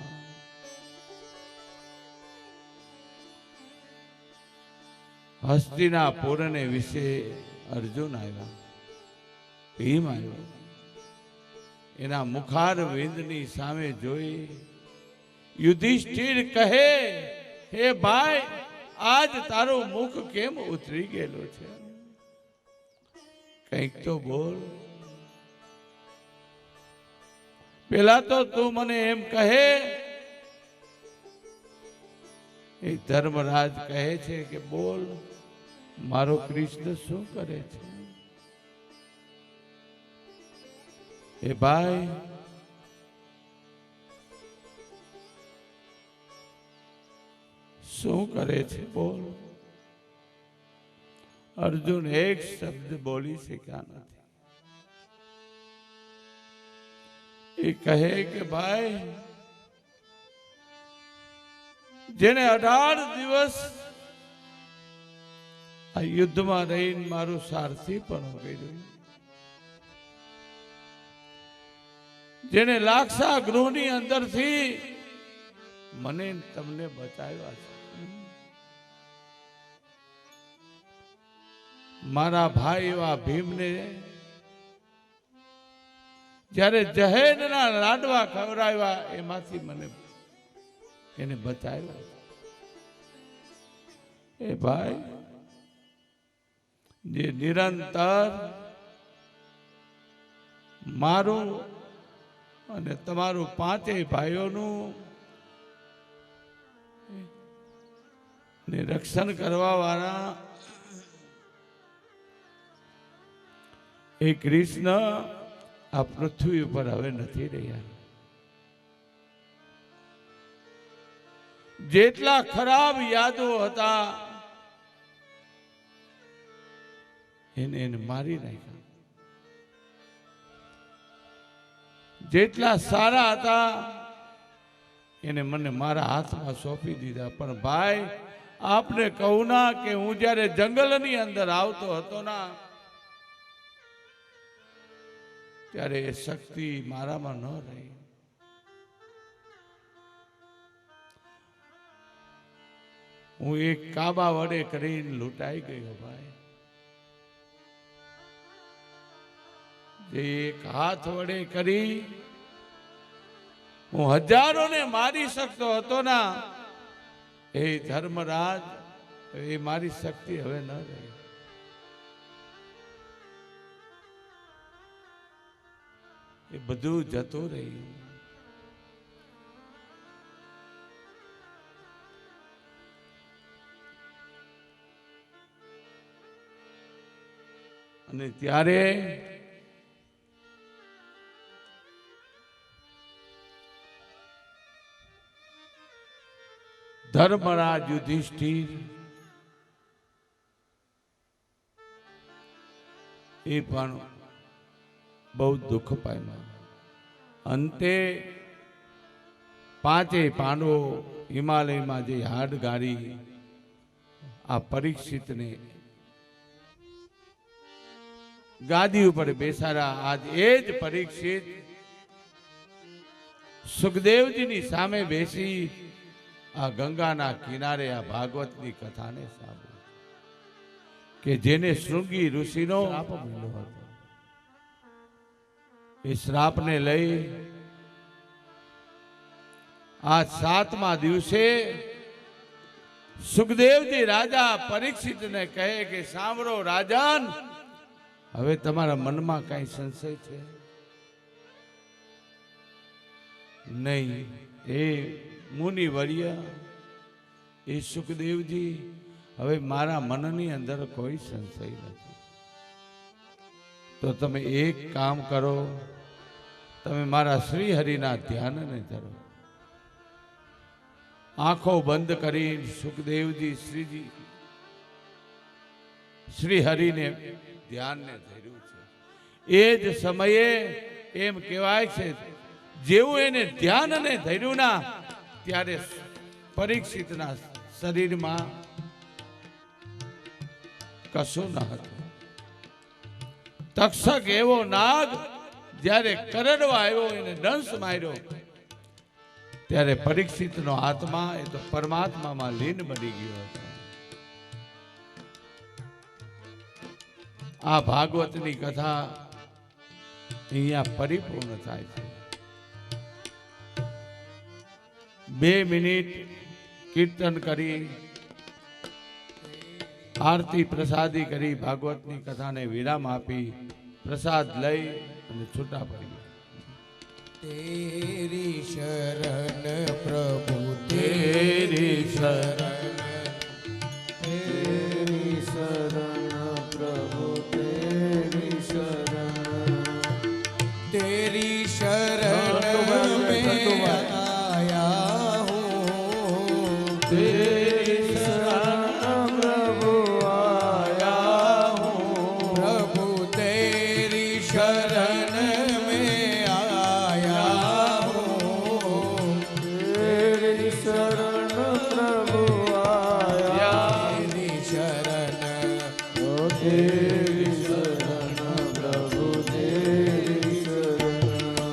હસ્તિનાપુરને વિશે અર્જુન આવ્યા, ભીમ આવ્યો. એના મુખારવિંદની સામે જોઈ યુધિષ્ઠિર કહે, હે ભાઈ, આજ તારું મુખ કેમ ઉતરી ગયેલું છે? કંઈક તો બોલ. પેલા તો તું મને એમ કહે. એ ધર્મરાજ કહે છે કે બોલ, મારો કૃષ્ણ શું કરે છે? એ ભાઈ, શું કરે છે બોલ. અર્જુન એક શબ્દ બોલી શક્યા નથી. એ કહે કે ભાઈ, જેને 18 દિવસ આ યુદ્ધમાં રહીને મારું સારથી પણ કર્યું, જેને લાક્ષા ગૃહની અંદરથી મને તમને બચાવ્યા છે, મારા ભાઈ એવા ભીમને જ્યારે જહેરના લાડવા ખવડાવ્યા, એમાંથી મને એને બચાવ્યા. એ ભાઈ, જે નિરંતર મારું અને તમારું 5 ભાઈઓનું રક્ષણ કરવા વાળા એ કૃષ્ણ આ પૃથ્વી ઉપર હવે નથી રહ્યા. જેટલા ખરાબ યાદો હતા એને મારી નાખ્યા, જેટલા સારા હતા એને મને મારા હાથમાં સોંપી દીધા. પણ ભાઈ, આપને કહું ના કે હું જ્યારે જંગલની અંદર આવતો હતો ના, ત્યારે એ શક્તિ મારામાં ન રહી. હું એક કાબા વડે કરીને લૂંટાઈ ગયો ભાઈ. જે એક હાથ વડે કરી હું હજારોને મારી શકતો હતો ના, એ ધર્મરાજ, એ મારી શક્તિ હવે ન રહી. એ બધું જતું રહ્યું. અને ત્યારે ધર્મરાજ યુધિષ્ઠિર એ પણ બહુ દુઃખ પામ્યા. અંતે પાંચેય પાંડવો હિમાલયમાં જે હાડ ગાડી આ પરીક્ષિતને ગાદી ઉપર બેસાડ્યા. આજ એ જ પરીક્ષિત સુખદેવજીની સામે બેસી આ ગંગાના કિનારે આ ભાગવતની કથાને સાંભળી કે જેને શૃંગી ઋષિનો શ્રાપ મળ્યો હતો. એ શ્રાપને લઈ આ 7મા દિવસે સુખદેવજી રાજા પરીક્ષિતને કહે કે સાંભળો રાજન, હવે તમારા મનમાં કઈ સંશય છે નહીં? એ મુનિવર્ય, એ સુખદેવજી, હવે મારા મનની અંદર કોઈ સંશય નથી. તો તમે એક કામ કરો, તમે મારા શ્રી હરિના ધ્યાનને ધરો. આંખો બંધ કરી સુખદેવજી શ્રીજી શ્રી હરિને ધ્યાનને ધર્યું છે. એ જ સમયે એમ કહેવાય છે જેવું એને ધ્યાનને ધર્યું ના, ત્યારે પરીક્ષિતના શરીરમાં કશું ન હતું. તક્ષક એવો નાગ જ્યારે કરડવા આવ્યો, એને દંશ માર્યો, ત્યારે પરીક્ષિતનો આત્મા એ તો પરમાત્મામાં લીન બની ગયો હતો. આ ભાગવતની કથા અહીંયા પરિપૂર્ણ થાય છે. 2 મિનિટ કીર્તન કરી, આરતી પ્રસાદી કરી, ભાગવતની કથાને વિરામ આપી, પ્રસાદ લઈ અને છૂટા પડી. તેરી શરણ પ્રભુ, તેરી શરણ, તેરી શરણ પ્રભુ, તેરી શરણ, તેરી શરણ મેં આયા હું, તેરી શરણ પ્રભુ આયા હું, પ્રભુ તેરી શરણ મેં આયા હું, તેરી શરણ પ્રભુ આયા, તેરી શરણ, તેરી શરણ પ્રભુ, તેરી શરણ.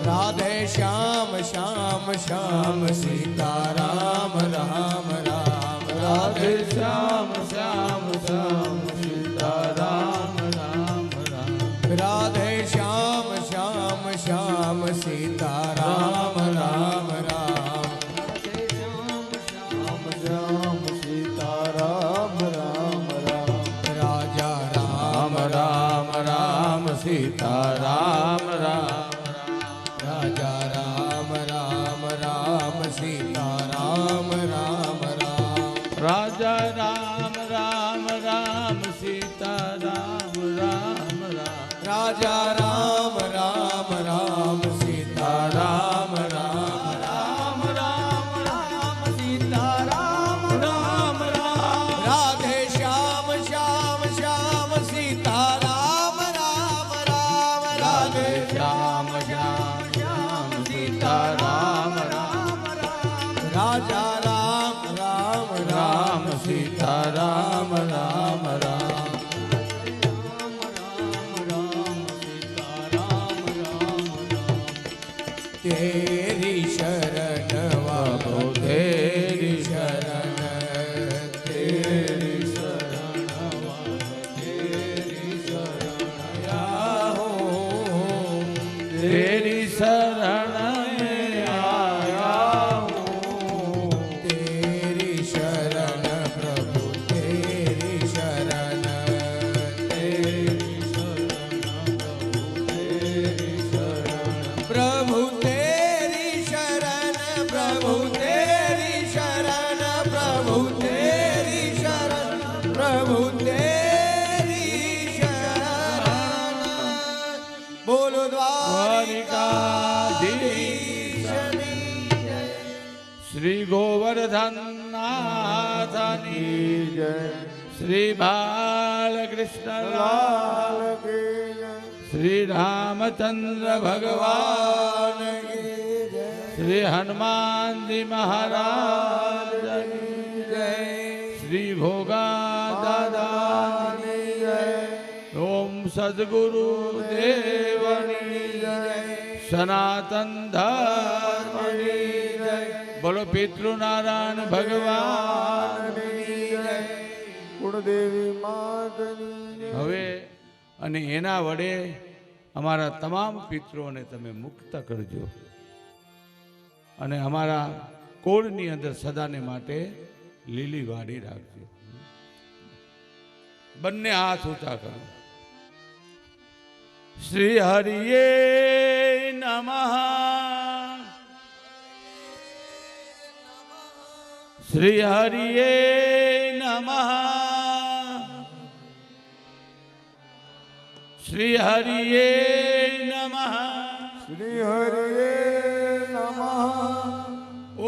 રાધે શ્યામ શ્યામ શ્યામ સીતારામ રામ રામ, રાધે શ્યામ શ્યામ શ્યામ સીતારામ રામ રામ, રાધે શ્યામ શ્યામ શ્યામ સીતારામ રામ રામ, રાધે શ્યામ શ્યામ શ્યામ સીતારામ રામ રામ. રાજા રામ રામ રામ સીતારામ રામ, રાજા રામ રામ રામ સીતારામ રામ રામ, રાજા રામ રામ રામ સીતારામ રામ રામ, રાજા રામ રામ રામ સીતારામ રામ રામ, રામ રામ સીતારામ રામ રામ, રાધે શ્યામ શ્યામ શ્યામ સીતારામ રામ રામ, રાધે શ્યામ શ્યામ શ્યામ સીતારામ રામ રામ, રાજા રામ રામ રામ સીતારામ રામ રામ, प्रभु तेरी शरण प्रभु तेरी शरण प्रभु तेरी शरण बोलो द्वारिकाधीशनी जय श्री गोवर्धननाथनी जय श्री बालकृष्ण लाल की जय श्री रामचंद्र भगवान की जय श्री हनुमान जी महाराज की जय श्री भोगा दादा की जय ओम सद्गुरु देवनी जय सनातन धर्म जय बोलो पितृनारायण भगवान કુળદેવી માતની હવે અને એના વડે અમારા તમામ પિતૃઓને તમે મુક્ત કરજો અને અમારા કોળની અંદર સદાને માટે લીલી વાડી રાખજો. બંને હાથ ઊંચા કરો. શ્રી હરિયે નમઃ શ્રી હરિયે નમઃ શ્રી હરિયે નમઃ શ્રી હરિયે નમઃ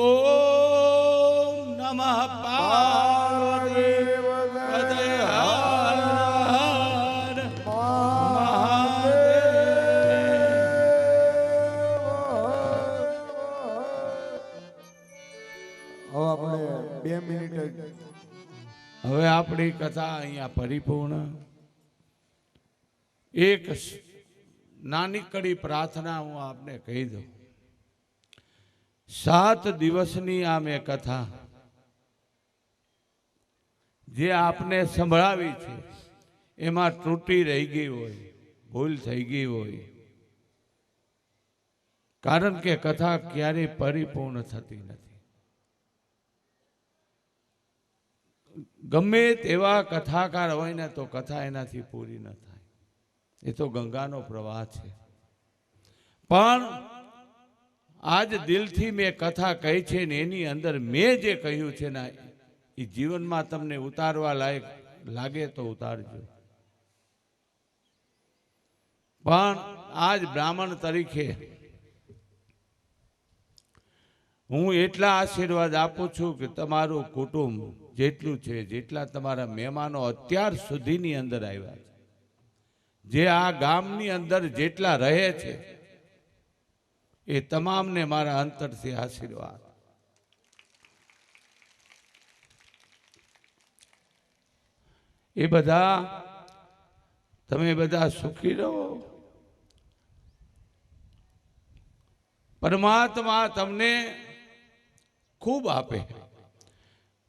ઓમ નમઃ પાર્વતી પતય હર હર મહાદેવ. હવે આપણે 2 મિનિટ હવે આપણી કથા અહીંયા પરિપૂર્ણ. એક નાનકડી પ્રાર્થના હું આપને કહી દઉં. 7 દિવસની આ મેં કથા જે આપને સંભળાવી છે એમાં ત્રુટિ રહી ગઈ હોય, ભૂલ થઈ ગઈ હોય, કારણ કે કથા ક્યારેય પરિપૂર્ણ થતી નથી. ગમે તેવા કથાકાર હોય ને તો કથા એનાથી પૂરી ન થાય. એ તો ગંગાનો પ્રવાહ છે. પણ આજ દિલથી મેં કથા કહી છે ને એની અંદર મેં જે કહ્યું છે ને એ જીવનમાં તમને ઉતારવા લાયક લાગે તો ઉતારજો. પણ આજ બ્રાહ્મણ તરીકે હું એટલા આશીર્વાદ આપું છું કે તમારું કુટુંબ જેટલું છે, જેટલા તમારા મહેમાનો અત્યાર સુધીની અંદર આવ્યા છે, જે આ ગામની અંદર જેટલા રહે છે એ તમામને મારા અંતરથી આશીર્વાદ. એ બધા તમે બધા સુખી રહો. પરમાત્મા તમને ખૂબ આપે.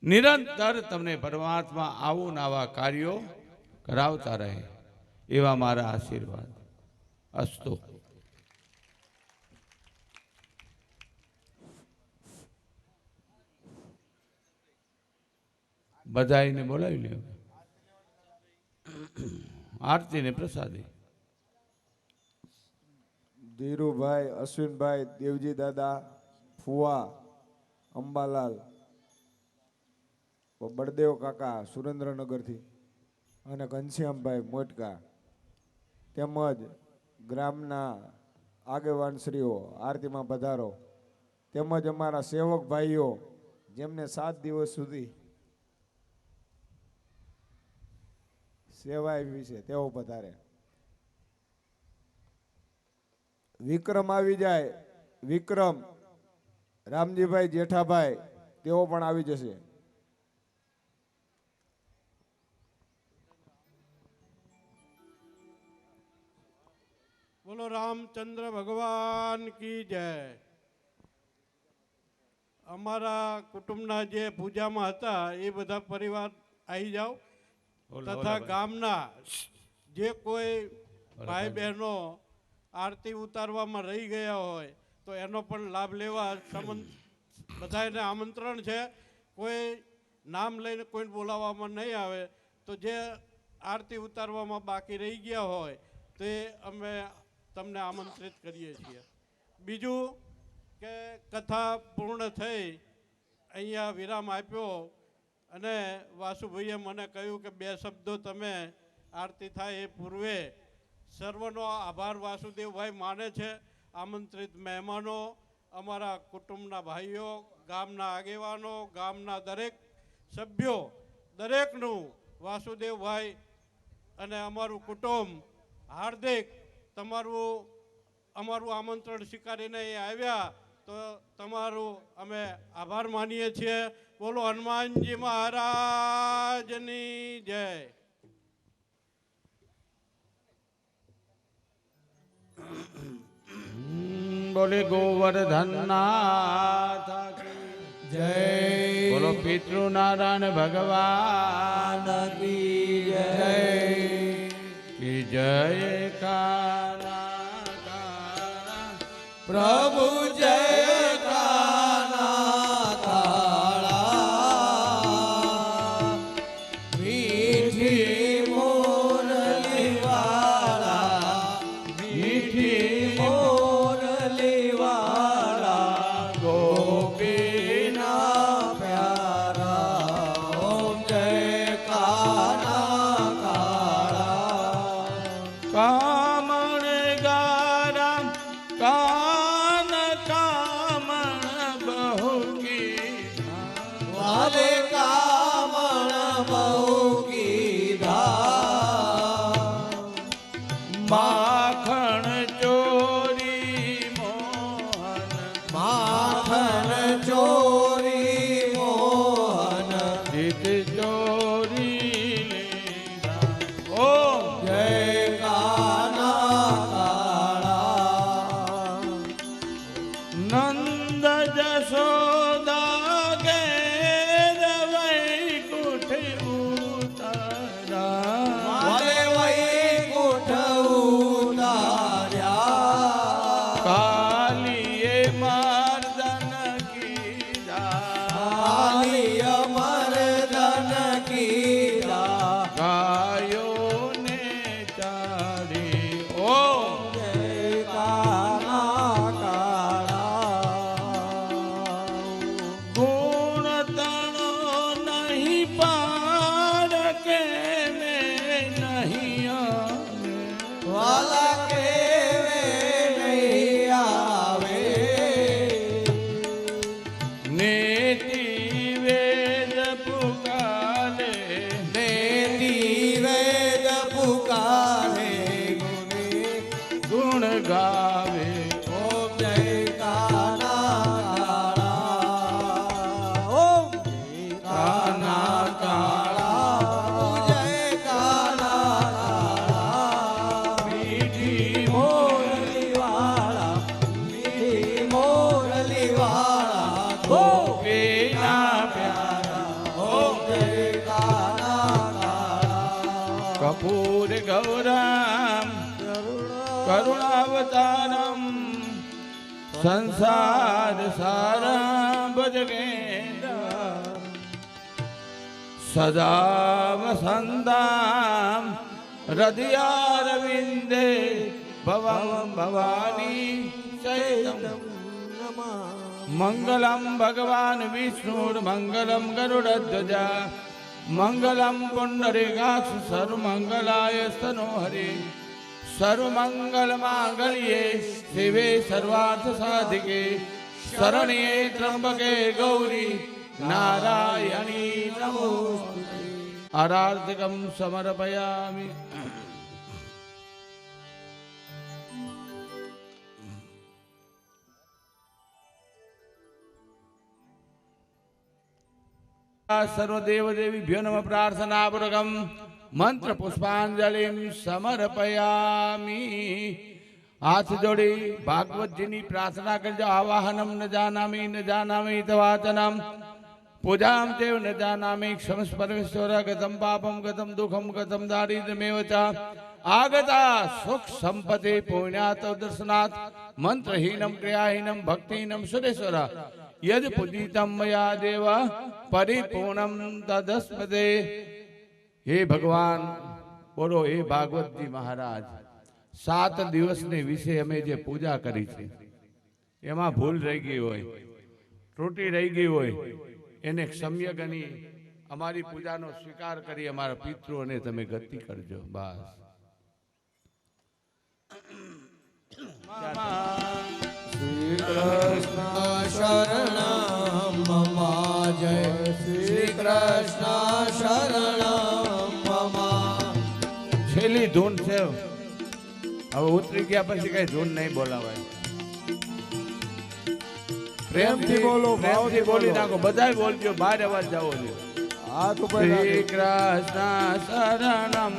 નિરંતર તમને પરમાત્મા આવું આવા કાર્યો કરાવતા રહે એવા મારા આશીર્વાદ. અસ્તુ. બધાને બોલાવી લ્યો. આરતી ને પ્રસાદી. ધીરુભાઈ, અશ્વિનભાઈ, દેવજી દાદા, ફુવા, અંબાલાલ, બળદેવ કાકા સુરેન્દ્રનગરથી અને ઘનશ્યામભાઈ મોટકા તેમજ ગ્રામના આગેવાનશ્રીઓ આરતીમાં પધારો, તેમજ અમારા સેવક ભાઈઓ જેમને 7 દિવસ સુધી સેવા આપી છે તેઓ પધારે. વિક્રમ આવી જાય. વિક્રમ, રામજીભાઈ, જેઠાભાઈ તેઓ પણ આવી જશે. બોલો રામચંદ્ર ભગવાન કી જય. અમારા કુટુંબના જે પૂજામાં હતા એ બધા પરિવાર આવી જાઓ તથા ગામના જે કોઈ ભાઈ બહેનો આરતી ઉતારવામાં રહી ગયા હોય તો એનો પણ લાભ લેવા બધાને આમંત્રણ છે. કોઈ નામ લઈને કોઈને બોલાવવામાં નહીં આવે તો જે આરતી ઉતારવામાં બાકી રહી ગયા હોય તે અમે તમને આમંત્રિત કરીએ છીએ. બીજું કે કથા પૂર્ણ થઈ અહીંયા વિરામ આપ્યો અને વાસુભાઈએ મને કહ્યું કે 2 શબ્દો તમે આરતી થાય એ પૂર્વે સર્વનો આભાર વાસુદેવભાઈ માને છે. આમંત્રિત મહેમાનો, અમારા કુટુંબના ભાઈઓ, ગામના આગેવાનો, ગામના દરેક સભ્યો, દરેકનું વાસુદેવભાઈ અને અમારું કુટુંબ હાર્દિક અમારું આમંત્રણ સ્વીકારીને અહીં આવ્યા તો તમારું અમે આભાર માનીએ છીએ. બોલો હનુમાનજી મહારાજની જય. બોલે ગોવર્ધનનાથ જય. બોલો પિતૃ નારાયણ ભગવાન કી જય. કી જય. કાના કાના પ્રભુ જય કાના કાળા મીઠી મોરલી વાળા મીઠી મોરલી વાળા ગોપીના પ્યારા ઓમ જય કાના કાળા કામણ ગારામ કાન કામણ બહુ કીધા વાલે કામણ બહુ કીધા માખણ ચોરી મોહન માખણ ચોરી મોહન જીત ચોરી લીધા. ઓમ જય કાના કાળા નંદ જશોદા ઘેર વૈકુંઠ ઉતારા વાલે વૈકુંઠ ઉતાર્યા કાલીએ મર્દન કીધા કાલિય મર્દન કીધા ગાયોને ચારી. ઓમ જય કાના કાળા ગુણ તણો નહીં પાર કે મેં નહીં આવે. વાલા કેવે નહીં આવે નેતિ વેદ પુકારે દેતી વેદ પુકારે ગુણે ગુણ ગાવે. ઓમ જય કાના કાળા ઓમ જય કાના કાળા જય કાના કાળા મીઠી મોરલી વાળા મીઠી મોરલી વાળા ગોપીના પ્યારા ઓમ જય કાના કાળા કપૂર ગૌરામ કરુણાવતારમ સંસાર સારા ભજગેન્દ્ર સદા વસંતામ હૃદયારવિંદે ભવમ ભવાની ચૈતમ મંગલમ ભગવાન વિષ્ણુર મંગલમ ગરુડધ્વજા મંગલમ પુંડરીકાક્ષ સર્વમંગલાય સ્તનો હરિ સર્વમંગલ માંગલ્યે શિવે સર્વાર્થ સાધિકે શરણ્યે ત્રંબકે ગૌરી નારાયણી નમોસ્તુતે. આરાધકમ સમર્પયામિ. સર્વદેવ દેવીભ્યો નમઃ પ્રાર્થનાપૂર્વકમ મંત્ર પુષ્પાંજલિ સમર્પયામી. હાથ જોડી ભાગવતજીની પ્રાર્થના કરજો. આવાહનમ ન જાનામી તવાચનમ પૂજામ તેવ ન જાનામી ક્ષમસ પરમેશ્વર ગતમ પાપમ ગતમ દુઃખમ ગતમ દારિદ્ર્યમેવ ચ આગતા સુખ સંપત્તિ પુણ્યાત દર્શનાથ મંત્રહીનમ ક્રિયાહીનમ ભક્તિહીનમ સુરેશ્વર યદ પૂજિતમ મયા દેવ પરિપૂર્ણમ તદસ્પદે. હે ભગવાન, બોલો હે ભાગવતજી મહારાજ, 7 દિવસને વિશે અમે જે પૂજા કરી છે એમાં ભૂલ રહી ગઈ હોય, ત્રુટિ રહી ગઈ હોય, એને સમ્યગની અમારી પૂજાનો સ્વીકાર કરી અમારા પિતૃઓને તમે ગતિ કરજો. બસ શ્રી કૃષ્ણ શરણમ મમ જય શ્રી કૃષ્ણ શરણમ મમ. છેલ્લી ધૂન છે, હવે ઉતરી ગયા પછી કઈ ધૂન નહીં બોલાવાય. પ્રેમથી બોલો, ભાવથી બોલી નાખો, બધાય બોલજો, બહાર અવાજ જાવો જોઈએ. હાથ ઉપર શ્રી કૃષ્ણ શરણમ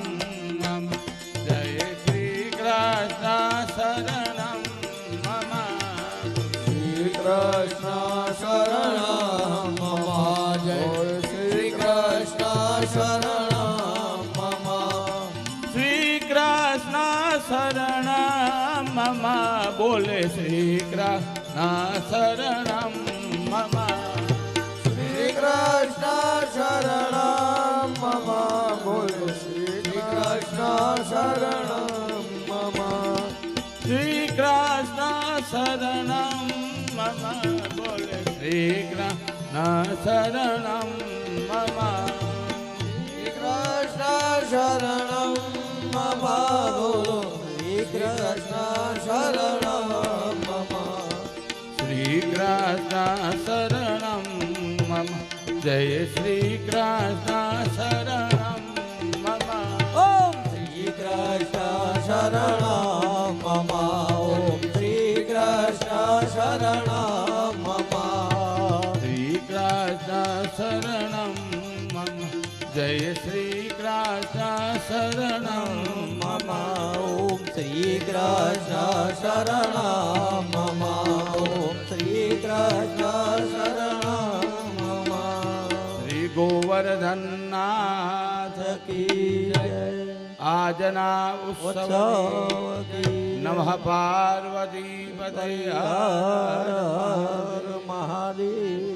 મમ જય શ્રી કૃષ્ણ શરણમ મમ. શ્રી કૃષ્ણ શરણમ મમ જય શ્રી કૃષ્ણ શરણમ મમ. શ્રી કૃષ્ણ શરણમ મમ બોલે શ્રી કૃષ્ણ શરણમ મમ. શ્રી કૃષ્ણ શરણમ મમ બોલો શ્રી કૃષ્ણ શરણમ મમ. શ્રી કૃષ્ણ શરણમ મમ બોલે શ્રી કૃષ્ણ શરણમ મમ. શ્રી કૃષ્ણ શરણમ મમ બોલો શ્રી કૃષ્ણ શરણમ મમ. શ્રી કૃષ્ણ શરણમ મમ જય શ્રી કૃષ્ણ શરણમ મમ. ઓમ શ્રી કૃષ્ણ શરણમ મમ. ઓમ શ્રી કૃષ્ણ શરણમ મમ. શ્રી કૃષ્ણ શરણમ મમ જય શ્રી કૃષ્ણ શરણમ મમ. ઓમ શ્રી કૃષ્ણ શરણમ મમ. ઓમ શ્રી કૃષ્ણ શરણમ મમ. શ્રી ગોવર્ધનનાથ કી જય. આજના ઉત્સવ ઉત્સવ કી નમઃ પાર્વતી પતય હર હર મહાદેવ.